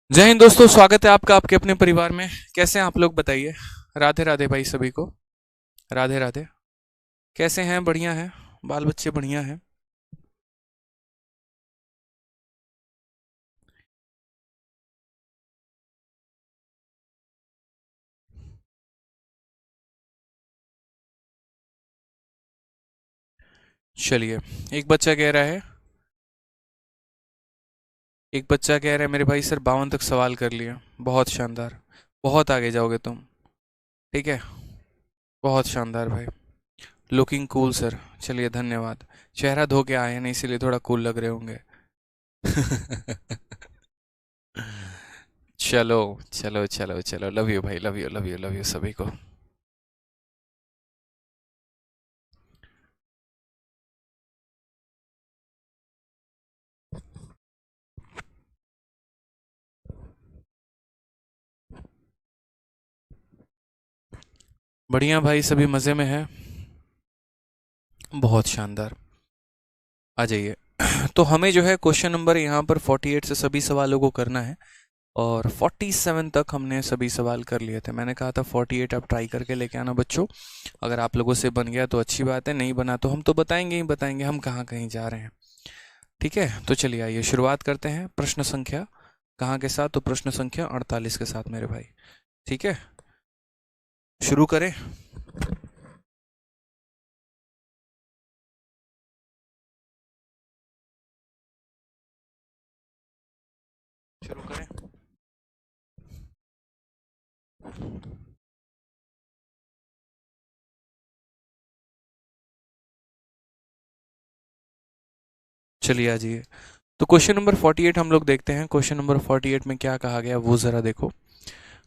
जय हिंद दोस्तों, स्वागत है आपका आपके अपने परिवार में। कैसे हैं आप लोग, बताइए। राधे राधे भाई सभी को। राधे राधे। कैसे हैं? बढ़िया हैं? बाल बच्चे बढ़िया हैं? चलिए। एक बच्चा कह रहा है एक बच्चा कह रहा है मेरे भाई सर 52 तक सवाल कर लिया। बहुत शानदार। बहुत आगे जाओगे तुम। ठीक है। बहुत शानदार भाई। Looking cool sir. चलिए, धन्यवाद। चेहरा धो के आए हैं ना, इसीलिए थोड़ा कूल लग रहे होंगे। चलो चलो चलो चलो, लव यू भाई, love you love you love you सभी को। बढ़िया भाई, सभी मज़े में है। बहुत शानदार। आ जाइए। तो हमें जो है क्वेश्चन नंबर यहाँ पर 48 से सभी सवालों को करना है। और 47 तक हमने सभी सवाल कर लिए थे। मैंने कहा था 48 आप ट्राई करके लेके आना बच्चों। अगर आप लोगों से बन गया तो अच्छी बात है, नहीं बना तो हम तो बताएंगे ही बताएंगे, हम कहाँ कहीं जा रहे हैं। ठीक है, तो चलिए आइए शुरुआत करते हैं प्रश्न संख्या कहाँ के साथ, तो प्रश्न संख्या 48 के साथ मेरे भाई। ठीक है, शुरू करें। शुरू करें। चलिए आ जाइए। तो क्वेश्चन नंबर 48 हम लोग देखते हैं। क्वेश्चन नंबर 48 में क्या कहा गया वो ज़रा देखो।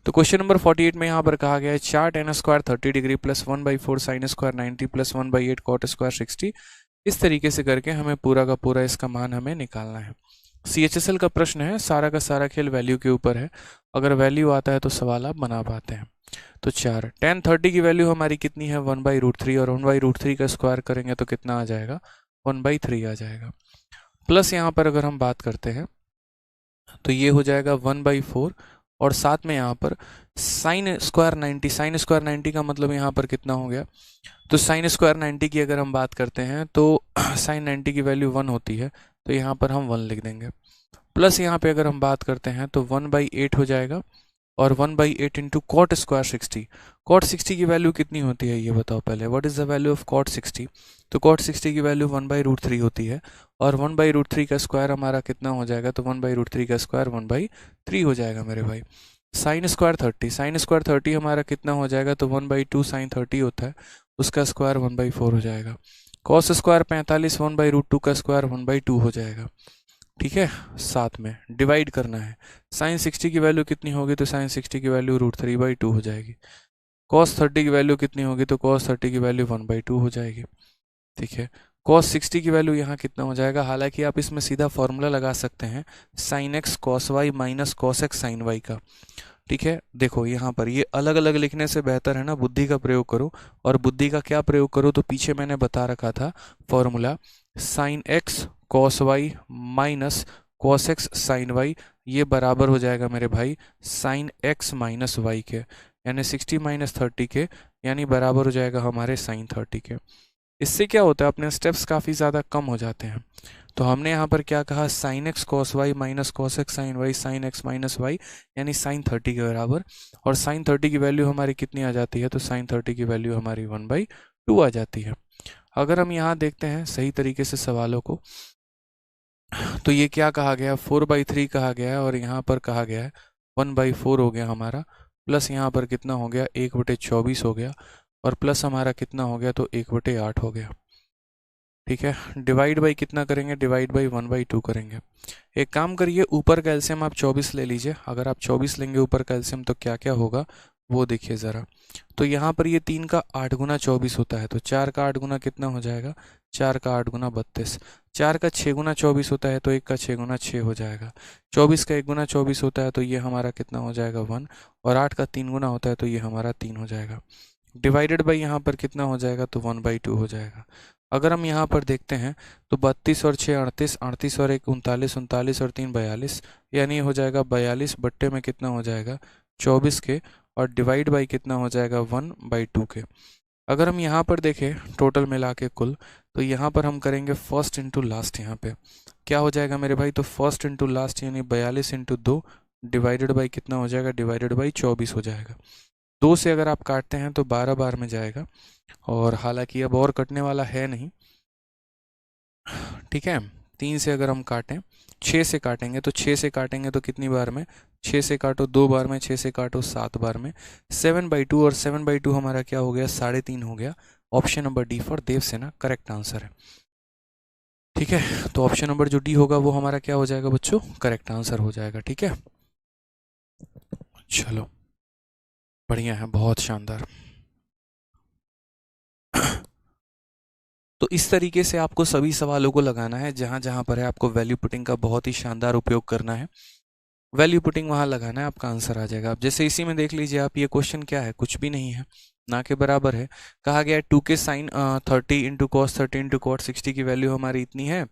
तो क्वेश्चन नंबर 48 में यहाँ पर कहा गया है चार ten square 30 degree plus 1/4 sine square 90 plus 1/8 cot square 60। इस तरीके से करके हमें पूरा का पूरा इसका मान हमें निकालना है। CHSL का प्रश्न है, सारा का सारा खेल वैल्यू के ऊपर है। अगर वैल्यू आता है तो सवाल आप बना पाते हैं। तो चार टेन 30 की वैल्यू हमारी कितनी है 1/√3, और 1/√3 का स्क्वायर करेंगे तो कितना आ जाएगा 1/3 आ जाएगा। प्लस यहाँ पर अगर हम बात करते हैं तो ये हो जाएगा 1/4, और साथ में यहाँ पर साइन स्क्वायर 90। साइन स्क्वायर 90 का मतलब यहाँ पर कितना हो गया, तो साइन स्क्वायर 90 की अगर हम बात करते हैं तो साइन 90 की वैल्यू 1 होती है, तो यहाँ पर हम 1 लिख देंगे। प्लस यहाँ पे अगर हम बात करते हैं तो 1/8 हो जाएगा, और 1/8 इंटू कॉट स्क्वायर 60। कॉट 60 की वैल्यू कितनी होती है ये बताओ पहले, what is the value of cot 60। तो कॉट 60 की वैल्यू 1/√3 होती है, और 1/√3 का स्क्वायर हमारा कितना हो जाएगा, तो 1/√3 का स्क्वायर 1/3 हो जाएगा मेरे भाई। साइन स्क्वायर 30, साइन स्क्वायर 30 हमारा कितना हो जाएगा, तो 1/2 साइन 30 होता है, उसका स्क्वायर 1/4 हो जाएगा। कॉस स्क्वायर 45, 1/√2 का स्क्वायर 1/2 हो जाएगा। ठीक है, साथ में डिवाइड करना है। साइन 60 की वैल्यू कितनी होगी, तो साइन 60 की वैल्यू √3/2 हो जाएगी। कॉस 30 की वैल्यू कितनी होगी, तो कॉस 30 की वैल्यू 1/2 हो जाएगी। ठीक है, कॉस 60 की वैल्यू यहाँ कितना हो जाएगा, हालांकि आप इसमें सीधा फॉर्मूला लगा सकते हैं sine X cos Y minus cos X sine Y का। ठीक है, देखो यहाँ पर ये अलग अलग लिखने से बेहतर है ना, बुद्धि का प्रयोग करो। और बुद्धि का क्या प्रयोग करो, तो पीछे मैंने बता रखा था formula sine X cos Y minus cos X sine Y, ये बराबर हो जाएगा मेरे भाई साइन एक्स माइनस वाई के, यानी 60 माइनस 30 के, यानी बराबर हो जाएगा हमारे साइन 30 के। इससे क्या होता है, अपने स्टेप्स काफ़ी ज़्यादा कम हो जाते हैं। तो हमने यहाँ पर क्या कहा, sine X cos Y minus cos X sine Y sine X minus Y, यानी साइन 30 के बराबर। और साइन 30 की वैल्यू हमारी कितनी आ जाती है, तो साइन 30 की वैल्यू हमारी 1/2 आ जाती है। अगर हम यहाँ देखते हैं सही तरीके से सवालों को, तो ये क्या कहा गया, 4/3 कहा गया है, और यहाँ पर कहा गया है 1/4 हो गया हमारा। प्लस यहाँ पर कितना हो गया, 1/24 हो गया, और प्लस हमारा कितना हो गया, तो 1/8 हो गया। ठीक है, डिवाइड बाई कितना करेंगे, डिवाइड बाई 1/2 करेंगे। एक काम करिए, ऊपर का एलसीएम आप 24 ले लीजिए। अगर आप 24 लेंगे ऊपर का एलसीएम तो क्या क्या होगा वो देखिए ज़रा। तो यहाँ पर ये 3 का 8 गुना 24 होता है, तो 4 का 8 गुना कितना हो जाएगा, 4 का 8 गुना 32। 4 का 6 गुना 24 होता है, तो 1 का 6 गुना 6 हो जाएगा। 24 का 1 गुना 24 होता है, तो ये हमारा कितना हो जाएगा 1। और 8 का 3 गुना होता है, तो ये हमारा 3 हो जाएगा। डिवाइडेड बाई यहाँ पर कितना हो जाएगा, तो 1/2 हो जाएगा। अगर हम यहाँ पर देखते हैं तो 32 और 6 38, 38 और 1 39, 39 और 3 42, यानी हो जाएगा 42 बट्टे में कितना हो जाएगा 24 के, और डिवाइड बाई कितना हो जाएगा 1/2 के। अगर हम यहाँ पर देखें टोटल मिला के कुल, तो यहाँ पर हम करेंगे फर्स्ट इंटू लास्ट। यहाँ पे क्या हो जाएगा मेरे भाई, तो फर्स्ट इंटू लास्ट यानी 42 इंटू 2 डिवाइडेड बाई कितना हो जाएगा, डिवाइडेड बाई 24 हो जाएगा। 2 से अगर आप काटते हैं तो 12 बार में जाएगा, और हालांकि अब और कटने वाला है नहीं, ठीक है। 3 से अगर हम काटें, 6 से काटेंगे तो 6 से काटेंगे तो कितनी बार में, 6 से काटो 2 बार में, 6 से काटो 7 बार में, 7/2, और 7/2 हमारा क्या हो गया, 3.5 हो गया। Option number D for Devsena correct answer है। ठीक है, तो ऑप्शन नंबर जो डी होगा वो हमारा क्या हो जाएगा बच्चों, करेक्ट आंसर हो जाएगा। ठीक है, चलो बढ़िया है, बहुत शानदार। तो इस तरीके से आपको सभी सवालों को लगाना है, जहां जहां पर है आपको वैल्यू पुटिंग का बहुत ही शानदार उपयोग करना है। वैल्यू पुटिंग वहां लगाना है, आपका आंसर आ जाएगा। अब जैसे इसी में देख लीजिए आप, ये क्वेश्चन क्या है, कुछ भी नहीं है, ना के बराबर है। कहा गया है 2 के sine 30 into cos 30 into cot 60 की वैल्यू हमारी इतनी है,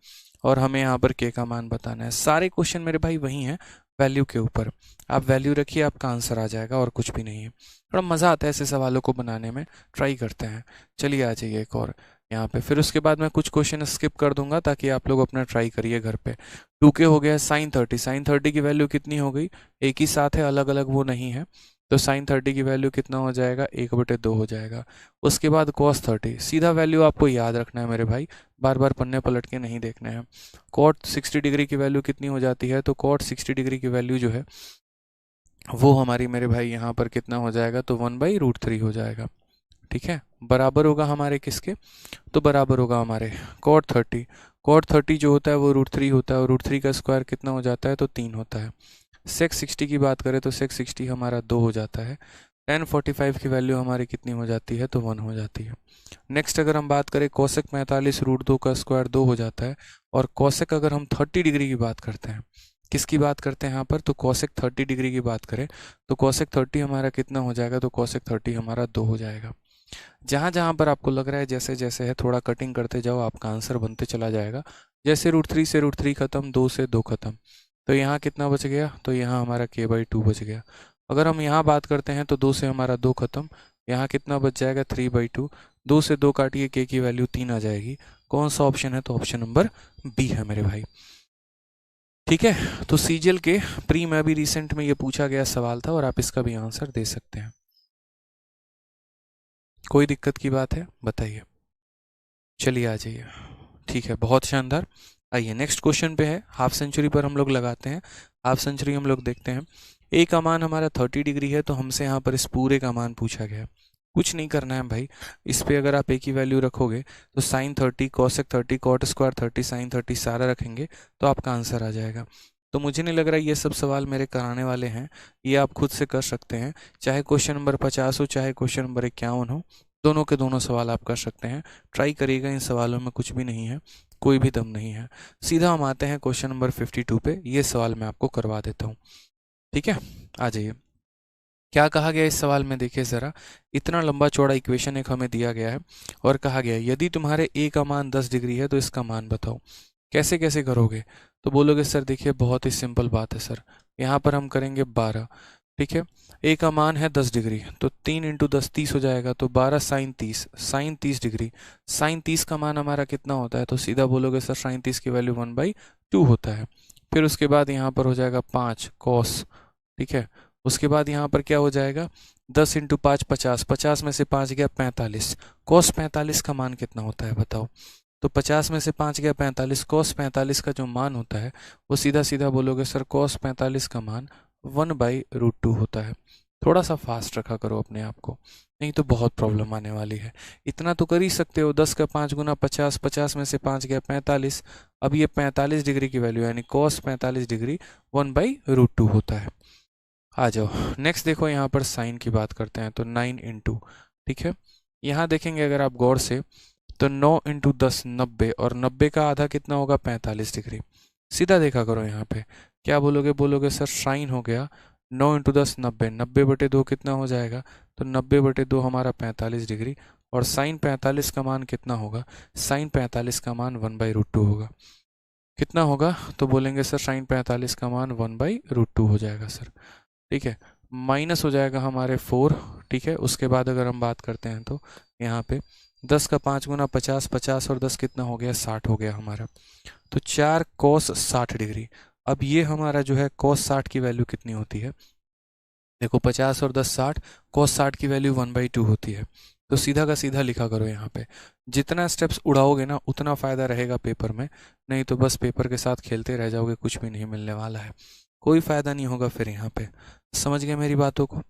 और हमें यहाँ पर के का मान बताना है। सारे क्वेश्चन मेरे भाई वही हैं, वैल्यू के ऊपर। आप वैल्यू रखिए, आपका आंसर आ जाएगा, और कुछ भी नहीं है। थोड़ा मज़ा आता है ऐसे सवालों को बनाने में, ट्राई करते हैं। चलिए आ जाइए एक और यहाँ पे, फिर उसके बाद मैं कुछ क्वेश्चन स्किप कर दूंगा ताकि आप लोग अपना ट्राई करिए घर पे। 2k हो गया साइन 30, साइन 30 की वैल्यू कितनी हो गई, एक ही साथ है, अलग अलग वो नहीं है, तो साइन 30 की वैल्यू कितना हो जाएगा, 1/2 हो जाएगा। उसके बाद कॉस 30, सीधा वैल्यू आपको याद रखना है मेरे भाई, बार बार पन्ने पलट के नहीं देखने हैं। कॉट 60 डिग्री की वैल्यू कितनी हो जाती है, तो कॉट 60 डिग्री की वैल्यू जो है वो हमारी मेरे भाई यहाँ पर कितना हो जाएगा, तो 1/√3 हो जाएगा। ठीक है, बराबर होगा हमारे किसके, तो बराबर होगा हमारे कॉट 30। कॉट 30 जो होता है वो √3 होता है, और √3 का स्क्वायर कितना हो जाता है, तो 3 होता है। सेक 60 की बात करें तो सेक 60 हमारा 2 हो जाता है। tan 45 की वैल्यू हमारी कितनी हो जाती है, तो 1 हो जाती है। नेक्स्ट अगर हम बात करें कोसेक 45 √2 का स्क्वायर 2 हो जाता है, और कोसेक अगर हम 30 डिग्री की बात करते हैं, किसकी बात करते हैं यहाँ पर, तो कोसेक 30 डिग्री की बात करें तो कोसेक 30 हमारा कितना हो जाएगा, तो कोसेक 30 हमारा 2 हो जाएगा। जहाँ जहाँ पर आपको लग रहा है जैसे जैसे है, थोड़ा कटिंग करते जाओ, आपका आंसर बनते चला जाएगा। जैसे √3 से √3 खत्म, 2 से 2 खत्म, तो यहाँ कितना बच गया, तो यहाँ हमारा k/2 बच गया। अगर हम यहाँ बात करते हैं तो 2 से हमारा 2 खत्म, यहाँ कितना बच जाएगा 3/2, 2 से 2 काटिए k की वैल्यू 3 आ जाएगी। कौन सा ऑप्शन है, तो ऑप्शन नंबर बी है मेरे भाई। ठीक है, तो सीजीएल के प्री में अभी रिसेंट में ये पूछा गया सवाल था, और आप इसका भी आंसर दे सकते हैं। कोई दिक्कत की बात है बताइए, चलिए आ जाइए। ठीक है, बहुत शानदार। आइए नेक्स्ट क्वेश्चन पे है, हाफ सेंचुरी पर हम लोग लगाते हैं। हाफ सेंचुरी हम लोग देखते हैं, ए का मान हमारा 30 डिग्री है, तो हमसे यहाँ पर इस पूरे का मान पूछा गया है। कुछ नहीं करना है भाई, इस पे अगर आप ए की वैल्यू रखोगे तो sine 30 cosec 30 cot square 30 sine 30 सारा रखेंगे तो आपका आंसर आ जाएगा। तो मुझे नहीं लग रहा ये सब सवाल मेरे कराने वाले हैं, ये आप खुद से कर सकते हैं, चाहे क्वेश्चन नंबर 50 हो चाहे क्वेश्चन नंबर 51 हो, दोनों के दोनों सवाल आप कर सकते हैं। ट्राई करिएगा, इन सवालों में कुछ भी नहीं है, कोई भी दम नहीं है। सीधा हम आते हैं क्वेश्चन नंबर 52 पे, ये सवाल मैं आपको करवा देता हूँ। ठीक है, आ जाइए। क्या कहा गया इस सवाल में, देखिए ज़रा, इतना लंबा चौड़ा इक्वेशन एक हमें दिया गया है, और कहा गया है यदि तुम्हारे ए का मान 10 डिग्री है तो इसका मान बताओ। कैसे कैसे करोगे, तो बोलोगे सर देखिए बहुत ही सिंपल बात है सर, यहाँ पर हम करेंगे 12। ठीक है, ए का मान है 10 डिग्री, तो 3 इंटू 10 30 हो जाएगा, तो 12 साइन 30, साइन 30 डिग्री। साइन 30 का मान हमारा कितना होता है, तो सीधा बोलोगे सर साइन 30 की वैल्यू 1/2 होता है। फिर उसके बाद यहाँ पर हो जाएगा 5 कॉस। ठीक है, उसके बाद यहाँ पर क्या हो जाएगा, 10 इंटू 5 50, 50 में से 5 गया 45, कॉस 45 का मान कितना होता है बताओ। तो 50 में से 5 गया 45, कॉस 45 का जो मान होता है वो सीधा सीधा बोलोगे सर कॉस 45 का मान 1/√2 होता है। थोड़ा सा फास्ट रखा करो अपने आप को, नहीं तो बहुत प्रॉब्लम आने वाली है। इतना तो कर ही सकते हो, 10 का 5 गुना 50, 50 में से 5 गया 45, अब ये 45 डिग्री की वैल्यू यानी कॉस 45 डिग्री 1/√2 होता है। आ जाओ नेक्स्ट, देखो यहाँ पर साइन की बात करते हैं, तो 9 इंटू, ठीक है, यहाँ देखेंगे अगर आप गौर से तो 9 इंटू 10 90, और 90 का आधा कितना होगा 45 डिग्री। सीधा देखा करो यहाँ पे, क्या बोलोगे, बोलोगे सर साइन हो गया 9 इंटू 10 90, 90/2 कितना हो जाएगा, तो 90/2 हमारा 45 डिग्री, और साइन 45 का मान कितना होगा? साइन 45 का मान 1/√2 होगा। कितना होगा? तो बोलेंगे सर साइन 45 का मान 1/√2 हो जाएगा सर। ठीक है, माइनस हो जाएगा हमारे 4। ठीक है, उसके बाद अगर हम बात करते हैं तो यहाँ पे 10 का 5 गुना 50, 50 और 10 कितना हो गया? 60 हो गया हमारा। तो 4 cos 60 डिग्री। अब ये हमारा जो है cos 60 की वैल्यू कितनी होती है? देखो 50 और 10 60, cos 60 की वैल्यू 1/2 होती है। तो सीधा का सीधा लिखा करो यहाँ पे। जितना स्टेप्स उड़ाओगे ना उतना फ़ायदा रहेगा पेपर में, नहीं तो बस पेपर के साथ खेलते रह जाओगे, कुछ भी नहीं मिलने वाला है, कोई फ़ायदा नहीं होगा फिर यहाँ पे। समझ गए मेरी बातों को?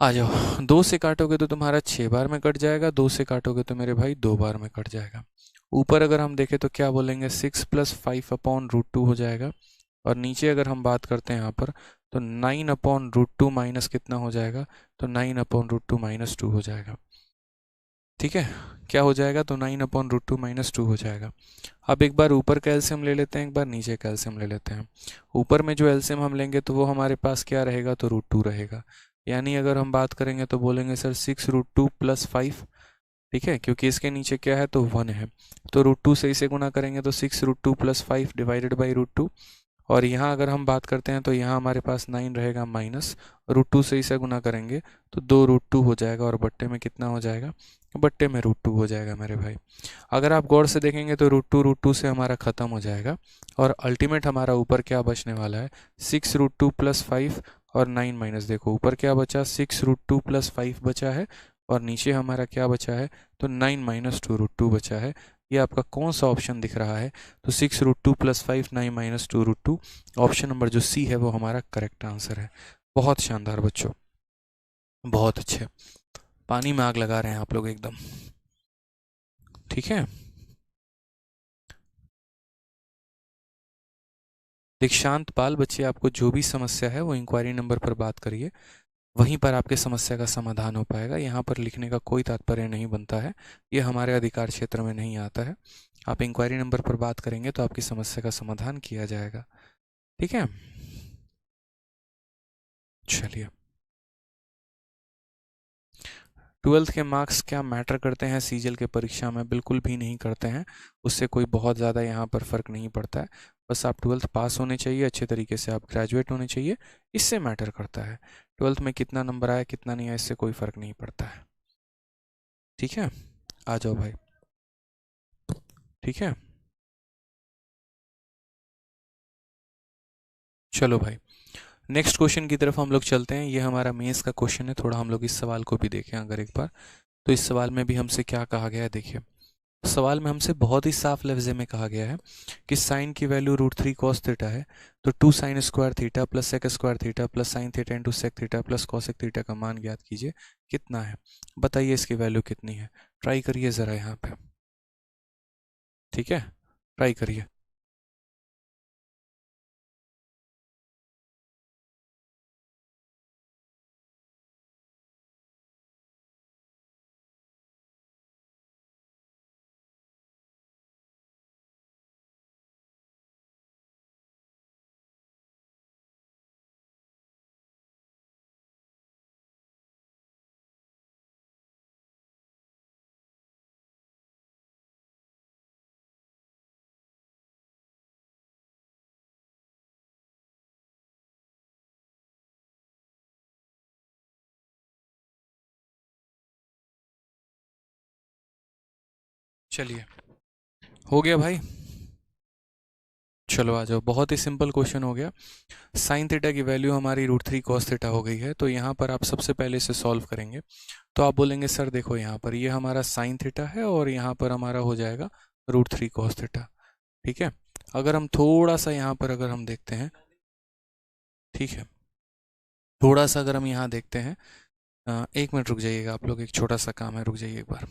आ जाओ, 2 से काटोगे तो तुम्हारा 6 बार में कट जाएगा, 2 से काटोगे तो मेरे भाई 2 बार में कट जाएगा। ऊपर अगर हम देखें तो क्या बोलेंगे? 6 + 5/√2 हो जाएगा। और नीचे अगर हम बात करते हैं यहाँ पर तो 9/√2 माइनस कितना हो जाएगा? तो 9/√2 - 2 हो जाएगा। ठीक है, क्या हो जाएगा? तो 9/√2 - 2 हो जाएगा। अब एक बार ऊपर का एलसीएम ले लेते हैं, एक बार नीचे का एलसीएम ले लेते हैं। ऊपर में जो एलसीएम हम लेंगे तो वो हमारे पास क्या रहेगा? तो √2 रहेगा। यानी अगर हम बात करेंगे तो बोलेंगे सर 6√2 + 5। ठीक है, क्योंकि इसके नीचे क्या है? तो 1 है। तो √2 से इसे गुना करेंगे तो 6√2 + 5 /√2। और यहाँ अगर हम बात करते हैं तो यहाँ हमारे पास 9 रहेगा माइनस, √2 से इसे गुना करेंगे तो 2√2 हो जाएगा और बट्टे में कितना हो जाएगा? बट्टे में √2 हो जाएगा मेरे भाई। अगर आप गौर से देखेंगे तो √2 से हमारा ख़त्म हो जाएगा और अल्टीमेट हमारा ऊपर क्या बचने वाला है? 6√2 + 5 और 9 माइनस, देखो ऊपर क्या बचा? 6√2 + 5 बचा है और नीचे हमारा क्या बचा है? तो 9 - 2√2 बचा है। ये आपका कौन सा ऑप्शन दिख रहा है? तो 6√2 + 5 9 - 2√2, ऑप्शन नंबर जो सी है वो हमारा करेक्ट आंसर है। बहुत शानदार बच्चों, बहुत अच्छे। पानी में आग लगा रहे हैं आप लोग एकदम। ठीक है, दीक्षांत पाल बच्चे, आपको जो भी समस्या है वो इंक्वायरी नंबर पर बात करिए, वहीं पर आपके समस्या का समाधान हो पाएगा। यहाँ पर लिखने का कोई तात्पर्य नहीं बनता है, ये हमारे अधिकार क्षेत्र में नहीं आता है। आप इंक्वायरी नंबर पर बात करेंगे तो आपकी समस्या का समाधान किया जाएगा। ठीक है, चलिए। 12th के मार्क्स क्या मैटर करते हैं सीजीएल के परीक्षा में? बिल्कुल भी नहीं करते हैं, उससे कोई बहुत ज़्यादा यहाँ पर फ़र्क नहीं पड़ता है। बस आप 12th पास होने चाहिए, अच्छे तरीके से आप ग्रेजुएट होने चाहिए, इससे मैटर करता है। 12th में कितना नंबर आया कितना नहीं आया इससे कोई फ़र्क नहीं पड़ता है। ठीक है, आ जाओ भाई। ठीक है, चलो भाई, नेक्स्ट क्वेश्चन की तरफ हम लोग चलते हैं। ये हमारा मेंस का क्वेश्चन है, थोड़ा हम लोग इस सवाल को भी देखें अगर एक बार। तो इस सवाल में भी हमसे क्या कहा गया है, देखिए। सवाल में हमसे बहुत ही साफ लफ्ज़े में कहा गया है कि साइन की वैल्यू √3 cos थीटा है, तो 2 sin square theta plus sec square theta plus sine theta into sec theta plus cosec theta का मान ज्ञात कीजिए, कितना है? बताइए इसकी वैल्यू कितनी है? ट्राई करिए ज़रा यहाँ पे। ठीक है, ट्राई करिए। चलिए, हो गया भाई। चलो आ जाओ, बहुत ही सिंपल क्वेश्चन हो गया। साइन थीटा की वैल्यू हमारी √3 cos थीटा हो गई है, तो यहाँ पर आप सबसे पहले इसे सॉल्व करेंगे। तो आप बोलेंगे सर देखो यहाँ पर ये हमारा साइन थीटा है और यहाँ पर हमारा हो जाएगा √3 cos थीटा। ठीक है, अगर हम थोड़ा सा यहाँ पर अगर हम देखते हैं, ठीक है, थोड़ा सा अगर हम यहाँ देखते हैं, 1 मिनट रुक जाइएगा आप लोग, एक छोटा सा काम है, रुक जाइए एक बार।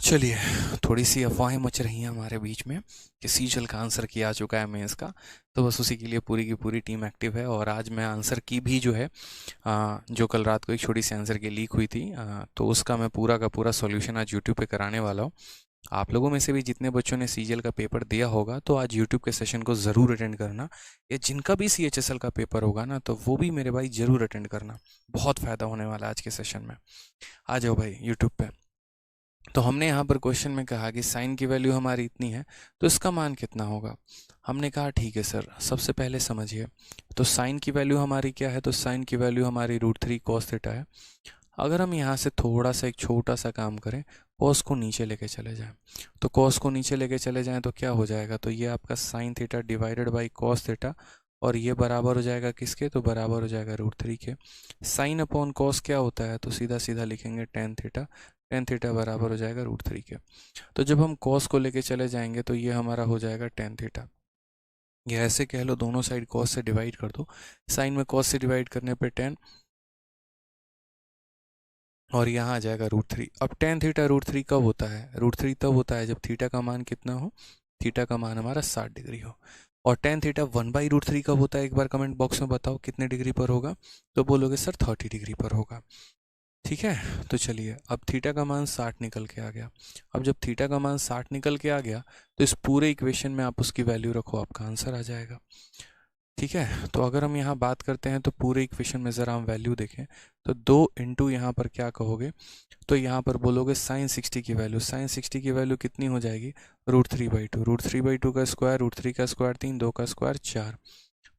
चलिए, थोड़ी सी अफवाहें मच रही हैं हमारे बीच में कि सीजल का आंसर किया आ चुका है मेंस का, तो बस उसी के लिए पूरी की पूरी टीम एक्टिव है। और आज मैं आंसर की भी जो है जो कल रात को एक छोटी सी आंसर की लीक हुई थी, तो उसका मैं पूरा का पूरा सॉल्यूशन आज यूट्यूब पे कराने वाला हूँ। आप लोगों में से भी जितने बच्चों ने सीजीएल का पेपर दिया होगा तो आज यूट्यूब के सेशन को ज़रूर अटेंड करना, या जिनका भी सीएचएसएल का पेपर होगा ना तो वो भी मेरे भाई ज़रूर अटेंड करना, बहुत फ़ायदा होने वाला है आज के सेशन में। आ जाओ भाई यूट्यूब पे। तो हमने यहाँ पर क्वेश्चन में कहा कि साइन की वैल्यू हमारी इतनी है तो इसका मान कितना होगा। हमने कहा ठीक है सर, सबसे पहले समझिए, तो साइन की वैल्यू हमारी क्या है, तो साइन की वैल्यू हमारी √3 cos थीटा है। अगर हम यहाँ से थोड़ा सा एक छोटा सा काम करें, कॉस को नीचे लेके चले जाएं, तो कॉस को नीचे लेके चले जाएं तो क्या हो जाएगा, तो ये आपका sine theta divided by cos theta, और ये बराबर हो जाएगा किसके, तो बराबर हो जाएगा √3 के। साइन अपॉन कॉस क्या होता है, तो सीधा सीधा लिखेंगे टेन थीटा, टेन थीटा बराबर हो जाएगा √3 के। तो जब हम कॉस को लेके चले जाएंगे तो ये हमारा हो जाएगा टेन थीटा, ये ऐसे कह लो दोनों साइड कॉस से डिवाइड कर दो, साइन में कॉस से डिवाइड करने पे टेन, और यहाँ आ जाएगा √3। अब टेन थीटा √3 कब होता है, √3 तब होता है जब थीटा का मान कितना हो, थीटा का मान हमारा 60 डिग्री हो। और टेन थीटा 1/√3 कब होता है, एक बार कमेंट बॉक्स में बताओ कितने डिग्री पर होगा, तो बोलोगे सर 30 डिग्री पर होगा। ठीक है, तो चलिए अब थीटा का मान 60 निकल के आ गया। अब जब थीटा का मान 60 निकल के आ गया तो इस पूरे इक्वेशन में आप उसकी वैल्यू रखो, आपका आंसर आ जाएगा। ठीक है, तो अगर हम यहाँ बात करते हैं तो पूरे इक्वेशन में ज़रा हम वैल्यू देखें, तो 2 इंटू यहाँ पर क्या कहोगे, तो यहाँ पर बोलोगे साइन 60 की वैल्यू, साइन 60 की वैल्यू कितनी हो जाएगी, √3/2, √3/2 का स्क्वायर, √3 का स्क्वायर 3, 2 का स्क्वायर 4,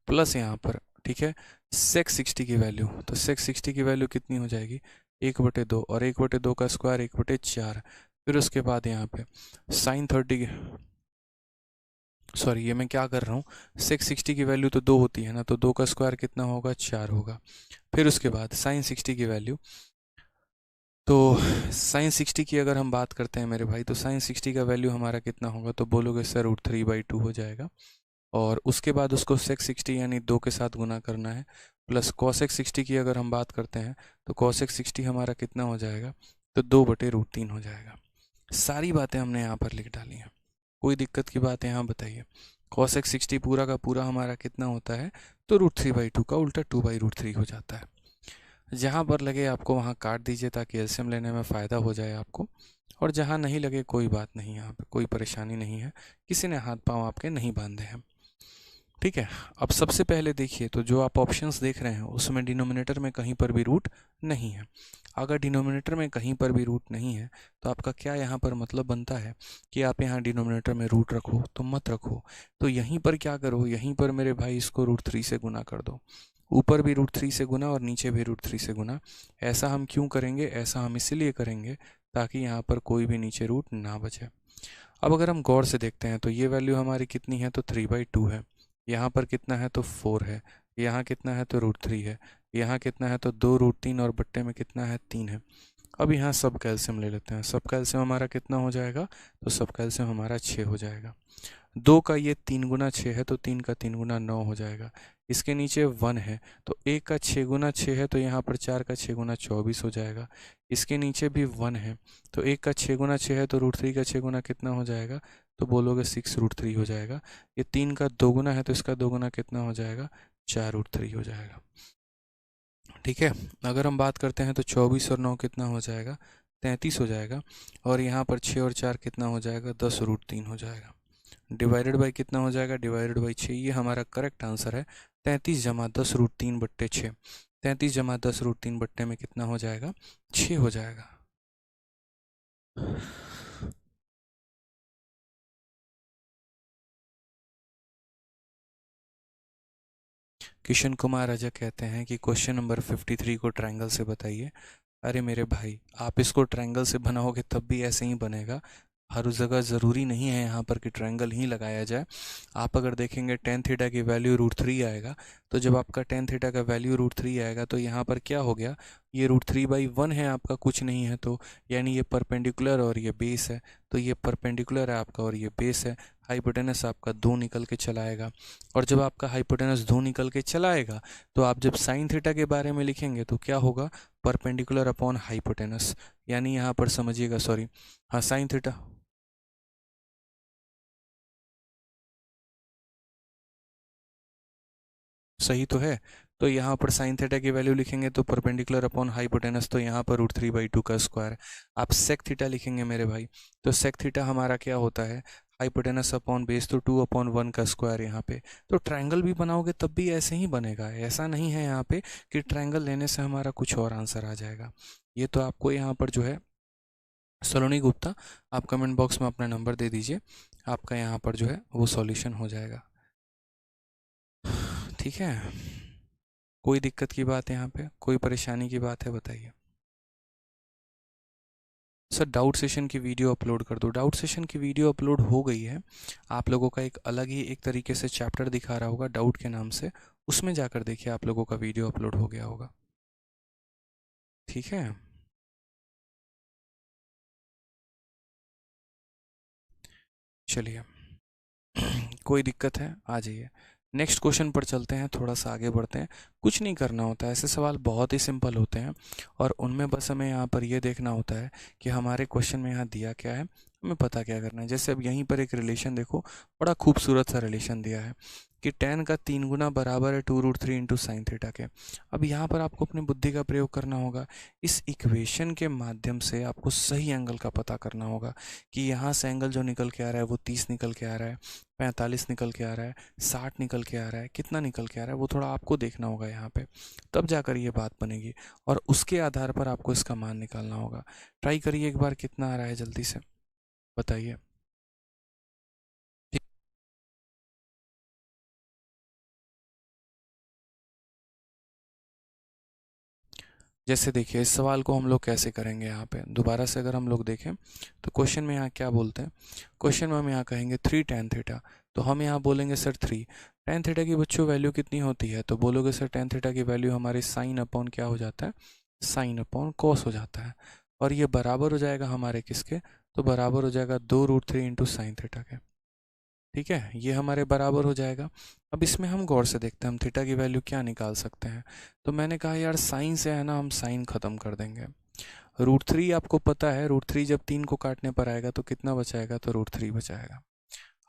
प्लस यहाँ पर ठीक है सेक 60 की वैल्यू, तो सेक 60 की वैल्यू कितनी हो जाएगी, 1/2, और 1/2 का स्क्वायर 1/4, फिर उसके बाद यहाँ पे साइन 30, सॉरी ये मैं क्या कर रहा हूँ, सेक 60 की वैल्यू तो 2 होती है ना, तो 2 का स्क्वायर कितना होगा, 4 होगा। फिर उसके बाद साइन 60 की वैल्यू, तो साइन 60 की अगर हम बात करते हैं मेरे भाई, तो साइन 60 का वैल्यू हमारा कितना होगा, तो बोलोगे सर √3/2 हो जाएगा। और उसके बाद उसको सेक 60 यानी 2 के साथ गुना करना है, प्लस कॉसेक 60 की अगर हम बात करते हैं तो कॉसेक 60 हमारा कितना हो जाएगा, तो 2/√3 हो जाएगा। सारी बातें हमने यहाँ पर लिख डाली हैं, कोई दिक्कत की बात है यहाँ बताइए। कॉसेक 60 पूरा का पूरा हमारा कितना होता है, तो √3/2 का उल्टा 2/√3 हो जाता है। जहाँ पर लगे आपको वहाँ काट दीजिए ताकि एलसीएम लेने में फ़ायदा हो जाए आपको, और जहाँ नहीं लगे कोई बात नहीं, यहाँ पे कोई परेशानी नहीं है, किसी ने हाथ पांव आपके नहीं बांधे हैं। ठीक है, अब सबसे पहले देखिए, तो जो आप ऑप्शंस देख रहे हैं उसमें डिनोमिनेटर में कहीं पर भी रूट नहीं है। अगर डिनोमिनेटर में कहीं पर भी रूट नहीं है तो आपका क्या यहाँ पर मतलब बनता है कि आप यहाँ डिनोमिनेटर में रूट रखो, तो मत रखो। तो यहीं पर क्या करो, यहीं पर मेरे भाई इसको √3 से गुना कर दो, ऊपर भी √3 से गुना और नीचे भी √3 से गुना। ऐसा हम क्यों करेंगे, ऐसा हम इसीलिए करेंगे ताकि यहाँ पर कोई भी नीचे रूट ना बचे। अब अगर हम गौर से देखते हैं तो ये वैल्यू हमारी कितनी है, तो 3/2 है, यहाँ पर कितना है, तो 4 है, यहाँ कितना है, तो √3 है, यहाँ कितना है, तो 2√3, और बट्टे में कितना है, 3 है। अब यहाँ सब कैल्शियम ले लेते हैं, सब कैल्शियम हमारा कितना हो जाएगा, तो सब कैल्शियम हमारा 6 हो जाएगा। 2 का ये 3 गुना 6 है तो 3 का 3 गुना 9 हो जाएगा। इसके नीचे 1 है तो 1 का 6 गुना 6 है, तो यहाँ पर 4 का 6 गुना 24 हो जाएगा। इसके नीचे भी 1 है तो 1 का 6 गुना 6 है, तो √3 का 6 गुना कितना हो जाएगा, तो बोलोगे 6√3 हो जाएगा। ये 3 का 2 गुना है तो इसका 2 गुना कितना हो जाएगा, 4√3 हो जाएगा। ठीक है, अगर हम बात करते हैं तो 24 और 9 कितना हो जाएगा, 33 हो जाएगा। और यहाँ पर 6 और 4 कितना हो जाएगा, 10√3 हो जाएगा। डिवाइडेड बाई कितना हो जाएगा, डिवाइडेड बाई 6, ये हमारा करेक्ट आंसर है। 33 जमा 10√3/6, 33 जमा 10√3 बट्टे में कितना हो जाएगा, 6 हो जाएगा। किशन कुमार अजय कहते हैं कि क्वेश्चन नंबर 53 को ट्रायंगल से बताइए। अरे मेरे भाई, आप इसको ट्रायंगल से बनाओगे तब भी ऐसे ही बनेगा, हर जगह ज़रूरी नहीं है यहाँ पर कि ट्रायंगल ही लगाया जाए। आप अगर देखेंगे टेन थीटा की वैल्यू √3 आएगा, तो जब आपका टेन थीटा का वैल्यू √3 आएगा तो यहाँ पर क्या हो गया, ये √3/1 है आपका, कुछ नहीं है, तो यानी ये परपेंडिकुलर और ये बेस है, तो ये परपेंडिकुलर है आपका और ये बेस है। हाइपोटेनस आपका 2 निकल के चला आएगा। और जब आपका हाइपोटेनस 2 निकल के चला आएगा तो आप जब साइन थीटा के बारे में लिखेंगे तो क्या होगा, परपेंडिकुलर अपॉन हाइपोटेनस, यानी यहाँ पर समझिएगा, सॉरी, हाँ साइन थीटा, सही तो है। तो यहाँ पर साइन थीटा की वैल्यू लिखेंगे तो परपेंडिकुलर अपॉन हाइपोटेनस, तो यहाँ पर √3/2 का स्क्वायर। आप सेक थीटा लिखेंगे मेरे भाई, तो सेक थीटा हमारा क्या होता है, हाइपोटेनस अपॉन बेस, तो 2/1 का स्क्वायर यहाँ पे। तो ट्रायंगल भी बनाओगे तब भी ऐसे ही बनेगा, ऐसा नहीं है यहाँ पे कि ट्रायंगल लेने से हमारा कुछ और आंसर आ जाएगा। ये तो आपको यहाँ पर जो है सलोनी गुप्ता, आप कमेंट बॉक्स में अपना नंबर दे दीजिए, आपका यहाँ पर जो है वो सॉल्यूशन हो जाएगा। ठीक है, कोई दिक्कत की बात है यहाँ पे, कोई परेशानी की बात है बताइए। सर डाउट सेशन की वीडियो अपलोड कर दो, डाउट सेशन की वीडियो अपलोड हो गई है। आप लोगों का एक अलग ही एक तरीके से चैप्टर दिखा रहा होगा डाउट के नाम से, उसमें जाकर देखिए, आप लोगों का वीडियो अपलोड हो गया होगा। ठीक है, चलिए कोई दिक्कत है आ जाइए, नेक्स्ट क्वेश्चन पर चलते हैं, थोड़ा सा आगे बढ़ते हैं। कुछ नहीं करना होता है, ऐसे सवाल बहुत ही सिंपल होते हैं और उनमें बस हमें यहाँ पर ये देखना होता है कि हमारे क्वेश्चन में यहाँ दिया क्या है, हमें पता क्या करना है। जैसे अब यहीं पर एक रिलेशन देखो, बड़ा खूबसूरत सा रिलेशन दिया है कि tan का 3 गुना बराबर है 2√3 इंटू साइन थीटा के। अब यहाँ पर आपको अपनी बुद्धि का प्रयोग करना होगा, इस इक्वेशन के माध्यम से आपको सही एंगल का पता करना होगा कि यहाँ से एंगल जो निकल के आ रहा है वो 30 निकल के आ रहा है, 45 निकल के आ रहा है, 60 निकल के आ रहा है, कितना निकल के आ रहा है वो थोड़ा आपको देखना होगा यहाँ पे, तब जाकर ये बात बनेगी और उसके आधार पर आपको इसका मान निकालना होगा। ट्राई करिए एक बार, कितना आ रहा है जल्दी से बताइए। जैसे देखिए, इस सवाल को हम लोग कैसे करेंगे, यहाँ पे दोबारा से अगर हम लोग देखें तो क्वेश्चन में यहाँ क्या बोलते हैं, क्वेश्चन में हम यहाँ कहेंगे 3 tan थीटा, तो हम यहाँ बोलेंगे सर 3 tan थीटा की बच्चों वैल्यू कितनी होती है, तो बोलोगे सर tan थीटा की वैल्यू हमारी साइन अपॉन क्या हो जाता है, साइन अपॉन कॉस हो जाता है। और ये बराबर हो जाएगा हमारे किसके, तो बराबर हो जाएगा 2√3 इंटू साइन थीटा के। ठीक है, ये हमारे बराबर हो जाएगा। अब इसमें हम गौर से देखते हैं हम थीटा की वैल्यू क्या निकाल सकते हैं। तो मैंने कहा यार साइन से है ना, हम साइन खत्म कर देंगे। √3 आपको पता है, √3 जब 3 को काटने पर आएगा तो कितना बचाएगा, तो √3 बचाएगा।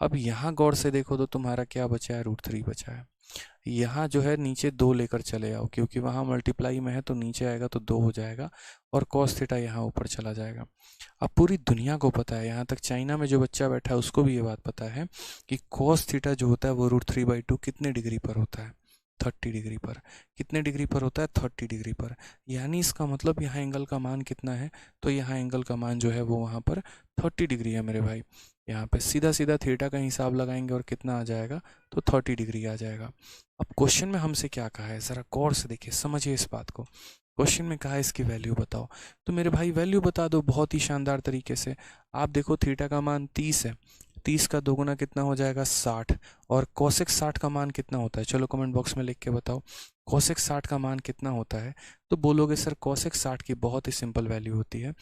अब यहाँ गौर से देखो तो तुम्हारा क्या बचा है, √3 बचा है। यहाँ जो है नीचे 2 लेकर चले आओ, क्योंकि वहाँ मल्टीप्लाई में है तो नीचे आएगा तो 2 हो जाएगा और कॉस थीटा यहाँ ऊपर चला जाएगा। अब पूरी दुनिया को पता है, यहाँ तक चाइना में जो बच्चा बैठा है उसको भी ये बात पता है कि कॉस थीटा जो होता है वो √3/2 कितने डिग्री पर होता है, 30 डिग्री पर। कितने डिग्री पर होता है, 30 डिग्री पर। यानी इसका मतलब यहाँ एंगल का मान कितना है, तो यहाँ एंगल का मान जो है वो वहाँ पर 30 डिग्री है मेरे भाई। यहाँ पे सीधा सीधा थीटा का हिसाब लगाएंगे और कितना आ जाएगा, तो 30 डिग्री आ जाएगा। अब क्वेश्चन में हमसे क्या कहा है, ज़रा गौर से देखिए, समझिए इस बात को। क्वेश्चन में कहा है इसकी वैल्यू बताओ, तो मेरे भाई वैल्यू बता दो बहुत ही शानदार तरीके से। आप देखो थीटा का मान 30 है, 30 का दोगुना कितना हो जाएगा, 60। और कोसेक 60 का मान कितना होता है, चलो कमेंट बॉक्स में लिख के बताओ कोसेक 60 का मान कितना होता है। तो बोलोगे सर कोसेक 60 की बहुत ही सिंपल वैल्यू होती है